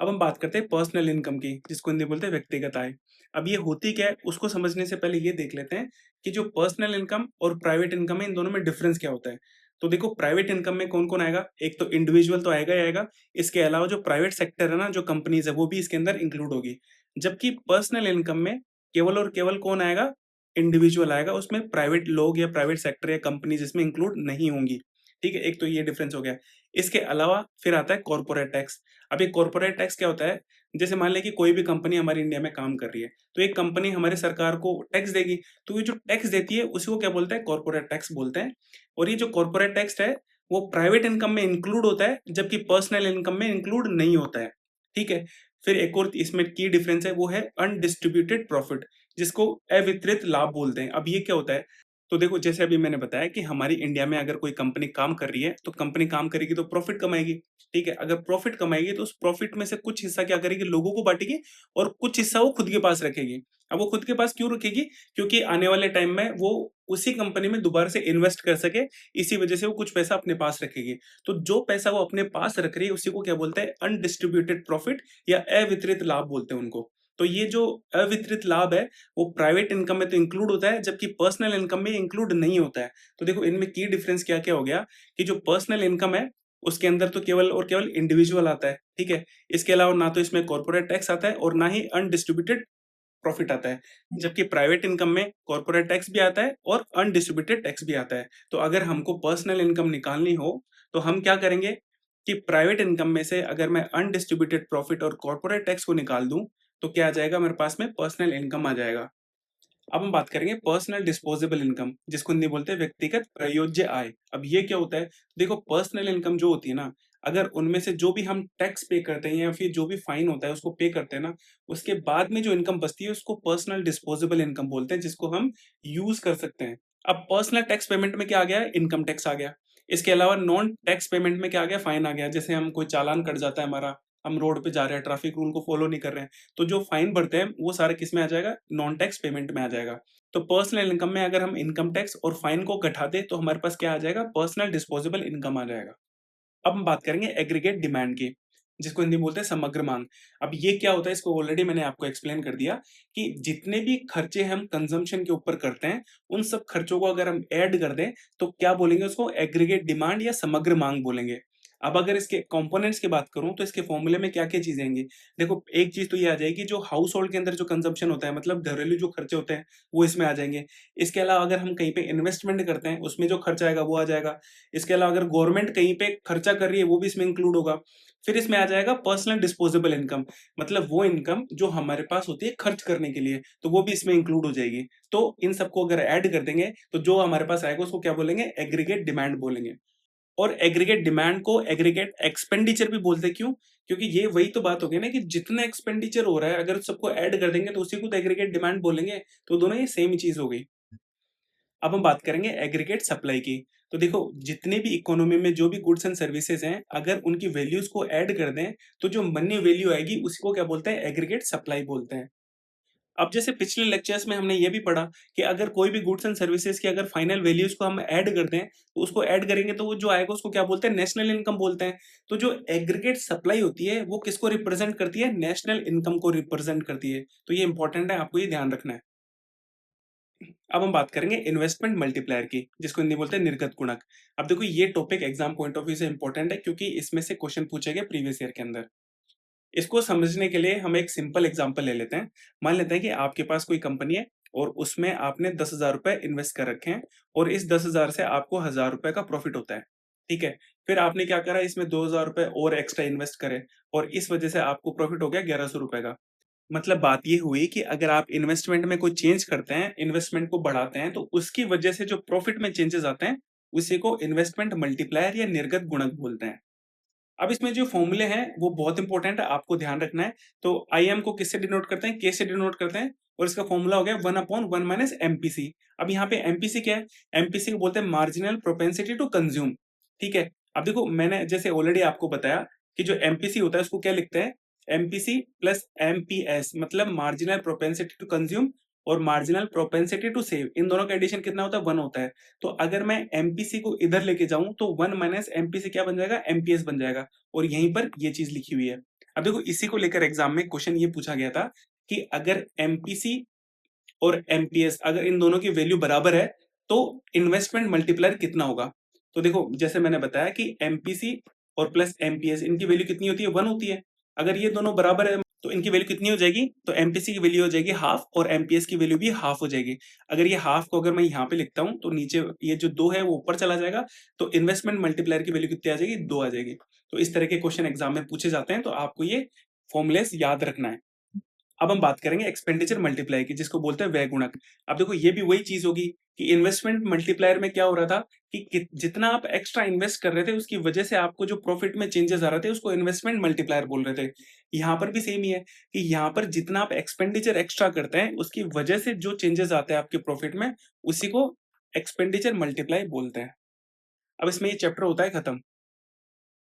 अब हम बात करते हैं पर्सनल इनकम की, जिसको हिंदी बोलते हैं व्यक्तिगत आय। अब ये होती क्या है उसको समझने से पहले ये देख लेते हैं कि जो पर्सनल इनकम और प्राइवेट इनकम है इन दोनों में डिफरेंस क्या होता है। तो देखो, प्राइवेट इनकम में कौन कौन आएगा? एक तो इंडिविजुअल तो आएगा ही आएगा। इसके अलावा जो प्राइवेट सेक्टर है ना, जो कंपनीज है, वो भी इसके अंदर इंक्लूड होगी। जबकि पर्सनल इनकम में केवल और केवल कौन आएगा? इंडिविजुअल आएगा। उसमें प्राइवेट लोग या प्राइवेट सेक्टर या कंपनीज इसमें इंक्लूड नहीं होंगी। ठीक है, एक तो ये डिफरेंस हो गया। इसके अलावा फिर आता है कॉर्पोरेट टैक्स। अब ये कॉर्पोरेट टैक्स क्या होता है? जैसे मान लें कि कोई भी कंपनी हमारे इंडिया में काम कर रही है, तो एक कंपनी हमारे सरकार को टैक्स देगी। तो ये जो टैक्स देती है उसी को क्या बोलते हैं? कॉर्पोरेट टैक्स बोलते हैं। और ये जो कॉर्पोरेट टैक्स है वो प्राइवेट इनकम में इंक्लूड होता है, जबकि पर्सनल इनकम में इंक्लूड नहीं होता है। ठीक है। फिर एक और इसमें की डिफरेंस है, वो है अनडिस्ट्रीब्यूटेड प्रॉफिट, जिसको अवितरित लाभ बोलते हैं। अब ये क्या होता है? तो देखो, जैसे अभी मैंने बताया कि हमारी इंडिया में अगर कोई कंपनी काम कर रही है, तो कंपनी काम करेगी तो प्रॉफिट कमाएगी। ठीक है, अगर प्रॉफिट कमाएगी तो उस प्रॉफिट में से कुछ हिस्सा क्या करेगी? लोगों को बांटेगी, और कुछ हिस्सा वो खुद के पास रखेगी। अब वो खुद के पास क्यों रखेगी? क्योंकि आने वाले टाइम में वो उसी कंपनी में दोबारा से इन्वेस्ट कर सके, इसी वजह से वो कुछ पैसा अपने पास रखेगी। तो जो पैसा वो अपने पास रख रही है उसी को क्या बोलते हैं? अनडिस्ट्रीब्यूटेड प्रॉफिट या अवितरित लाभ बोलते हैं उनको। तो ये जो अवितरित लाभ है वो प्राइवेट इनकम में तो इंक्लूड होता है, जबकि पर्सनल इनकम में इंक्लूड नहीं होता है। तो देखो, इनमें की डिफरेंस क्या क्या हो गया कि जो पर्सनल इनकम है उसके अंदर तो केवल और केवल इंडिविजुअल आता है। ठीक है। इसके अलावा ना तो इसमें कॉर्पोरेट टैक्स आता है और ना ही अनडिस्ट्रीब्यूटेड प्रॉफिट आता है। जबकि प्राइवेट इनकम में कॉर्पोरेट टैक्स भी आता है और अनडिस्ट्रीब्यूटेड टैक्स भी आता है। तो अगर हमको पर्सनल इनकम निकालनी हो तो हम क्या करेंगे कि प्राइवेट इनकम में से अगर मैं अनडिस्ट्रीब्यूटेड प्रॉफिट और कॉर्पोरेट टैक्स को निकाल दूं, तो क्या आ जाएगा मेरे पास में? पर्सनल इनकम आ जाएगा। अब हम बात करेंगे पर्सनल डिस्पोजेबल इनकम, जिसको हिंदी बोलते हैं व्यक्तिगत प्रयोज्य आय। अब ये क्या होता है? देखो, पर्सनल इनकम जो होती है ना, अगर उनमें से जो भी हम टैक्स पे करते हैं या फिर जो भी फाइन होता है उसको पे करते हैं ना, उसके बाद में जो इनकम बचती है उसको पर्सनल डिस्पोजेबल इनकम बोलते हैं, जिसको हम यूज कर सकते हैं। अब पर्सनल टैक्स पेमेंट में क्या आ गया? इनकम टैक्स आ गया। इसके अलावा नॉन टैक्स पेमेंट में क्या आ गया? फाइन आ गया। जैसे हम कोई चालान कट जाता है हमारा, हम रोड पे जा रहे हैं, ट्रैफिक रूल को फॉलो नहीं कर रहे हैं, तो जो फाइन भरते हैं वो सारा किस में आ जाएगा? नॉन टैक्स पेमेंट में आ जाएगा। तो पर्सनल इनकम में अगर हम इनकम टैक्स और फाइन को घटा दें तो हमारे पास क्या आ जाएगा? पर्सनल डिस्पोजेबल इनकम आ जाएगा। अब हम बात करेंगे एग्रीगेट डिमांड की, जिसको हिंदी में बोलते हैं समग्र मांग। अब ये क्या होता है? इसको ऑलरेडी मैंने आपको एक्सप्लेन कर दिया कि जितने भी खर्चे हम कंजम्पशन के ऊपर करते हैं, उन सब खर्चों को अगर हम ऐड कर दें तो क्या बोलेंगे? उसको एग्रीगेट डिमांड या समग्र मांग बोलेंगे। अब अगर इसके कंपोनेंट्स की बात करूं तो इसके फॉर्मूले में क्या क्या चीजें आएंगी? देखो, एक चीज तो ये आ जाएगी, जो हाउस होल्ड के अंदर जो कंजम्पशन होता है, मतलब घरेलू जो खर्चे होते हैं, वो इसमें आ जाएंगे। इसके अलावा अगर हम कहीं पे इन्वेस्टमेंट करते हैं उसमें जो खर्चा आएगा वो आ जाएगा। इसके अलावा अगर गवर्नमेंट कहीं पे खर्चा कर रही है वो भी इसमें इंक्लूड होगा। फिर इसमें आ जाएगा पर्सनल डिस्पोजेबल इनकम, मतलब वो इनकम जो हमारे पास होती है खर्च करने के लिए, तो वो भी इसमें इंक्लूड हो जाएगी। तो इन सबको अगर ऐड कर देंगे तो जो हमारे पास आएगा उसको क्या बोलेंगे? एग्रीगेट डिमांड बोलेंगे। और एग्रीगेट डिमांड को एग्रीगेट एक्सपेंडिचर भी बोलते हैं। क्यों? क्योंकि ये वही तो बात हो गई ना कि जितना एक्सपेंडिचर हो रहा है अगर सबको ऐड कर देंगे तो उसी को तो एग्रीगेट डिमांड बोलेंगे। तो दोनों ये सेम ही चीज हो गई। अब हम बात करेंगे एग्रीगेट सप्लाई की। तो देखो, जितने भी इकोनॉमी में जो भी गुड्स एंड सर्विसेज हैं, अगर उनकी वैल्यूज को ऐड कर दें तो जो मनी वैल्यू आएगी उसी को क्या बोलते हैं? एग्रीगेट सप्लाई बोलते हैं। अब जैसे पिछले लेक्चर्स में हमने ये भी पढ़ा कि अगर कोई भी गुड्स एंड सर्विसेज की अगर फाइनल वैल्यूज को हम ऐड कर दें, तो उसको ऐड करेंगे तो वो जो आएगा उसको क्या बोलते हैं? नेशनल इनकम बोलते हैं। तो जो एग्रीगेट सप्लाई होती है वो किसको रिप्रेजेंट करती है? नेशनल इनकम को रिप्रेजेंट करती है। तो ये इंपॉर्टेंट है, आपको ये ध्यान रखना है। अब हम बात करेंगे इन्वेस्टमेंट मल्टीप्लायर की, जिसको हिंदी बोलते हैं निर्गत गुणक। अब देखो, ये topic exam point of view से इंपॉर्टेंट है क्योंकि इसमें से क्वेश्चन पूछे गए प्रीवियस ईयर के अंदर। इसको समझने के लिए हम एक सिंपल एग्जांपल ले लेते हैं। मान लेते हैं कि आपके पास कोई कंपनी है और उसमें आपने 10,000 रुपए इन्वेस्ट कर रखे हैं और इस 10,000 से आपको 1,000 रुपए का प्रॉफिट होता है। ठीक है। फिर आपने क्या करा? इसमें 2,000 रुपए और एक्स्ट्रा इन्वेस्ट करे और इस वजह से आपको प्रॉफिट हो गया 1,100 रुपए का। मतलब बात ये हुई कि अगर आप इन्वेस्टमेंट में कोई चेंज करते हैं, इन्वेस्टमेंट को बढ़ाते हैं, तो उसकी वजह से जो प्रॉफिट में चेंजेस आते हैं, उसी को इन्वेस्टमेंट मल्टीप्लायर या निर्गत गुणक बोलते हैं। अब इसमें जो फॉर्मूले हैं वो बहुत इंपॉर्टेंट है, आपको ध्यान रखना है। तो आईएम को किससे डिनोट करते हैं? के से डिनोट करते हैं, और इसका फॉर्मूला हो गया 1/1 माइनस एमपीसी। अब यहाँ पे एमपीसी क्या है? एमपीसी को बोलते हैं मार्जिनल प्रोपेंसिटी टू कंज्यूम। ठीक है। अब देखो, मैंने जैसे ऑलरेडी आपको बताया कि जो एमपीसी होता है उसको क्या लिखते हैं? एमपीसी प्लस एमपीएस, मतलब मार्जिनल प्रोपेंसिटी टू कंज्यूम और मार्जिनल प्रोपेंसिटी टू सेव, इन दोनों का एडिशन कितना होता है? 1 होता है। तो अगर मैं एमपीसी को इधर लेके जाऊं तो 1 माइनस एमपीसी क्या बन जाएगा? एमपीएस बन जाएगा। और यहीं पर ये चीज लिखी हुई है। अब देखो इसी को लेकर एग्जाम में क्वेश्चन ये पूछा गया था कि अगर एमपीसी और एमपीएस अगर इन दोनों की वैल्यू बराबर है तो इन्वेस्टमेंट मल्टीप्लायर कितना होगा। तो देखो जैसे मैंने बताया कि एमपीसी और प्लस एमपीएस इनकी वैल्यू कितनी होती है, 1 होती है। अगर ये दोनों बराबर है तो इनकी वैल्यू कितनी हो जाएगी, तो एमपीसी की वैल्यू हो जाएगी हाफ और एमपीएस की वैल्यू भी हाफ हो जाएगी। अगर ये हाफ को अगर मैं यहाँ पे लिखता हूँ तो नीचे ये जो 2 है वो ऊपर चला जाएगा, तो इन्वेस्टमेंट मल्टीप्लायर की वैल्यू कितनी आ जाएगी, 2 आ जाएगी। तो इस तरह के क्वेश्चन एग्जाम में पूछे जाते हैं, तो आपको ये फॉर्मूलेस याद रखना है। अब हम बात करेंगे एक्सपेंडिचर मल्टीप्लाई की, जिसको बोलते हैं व्यय गुणक। अब देखो ये भी वही चीज होगी कि इन्वेस्टमेंट मल्टीप्लायर में क्या हो रहा था कि जितना आप एक्स्ट्रा इन्वेस्ट कर रहे थे उसकी वजह से आपको जो प्रॉफिट में चेंजेस आ रहे थे उसको इन्वेस्टमेंट मल्टीप्लायर बोल रहे थे। यहाँ पर भी सेम ही है कि यहाँ पर जितना आप एक्सपेंडिचर एक्स्ट्रा करते हैं उसकी वजह से जो चेंजेस आते हैं आपके प्रॉफिट में, उसी को एक्सपेंडिचर मल्टीप्लाई बोलते हैं। अब इसमें ये चैप्टर होता है खत्म।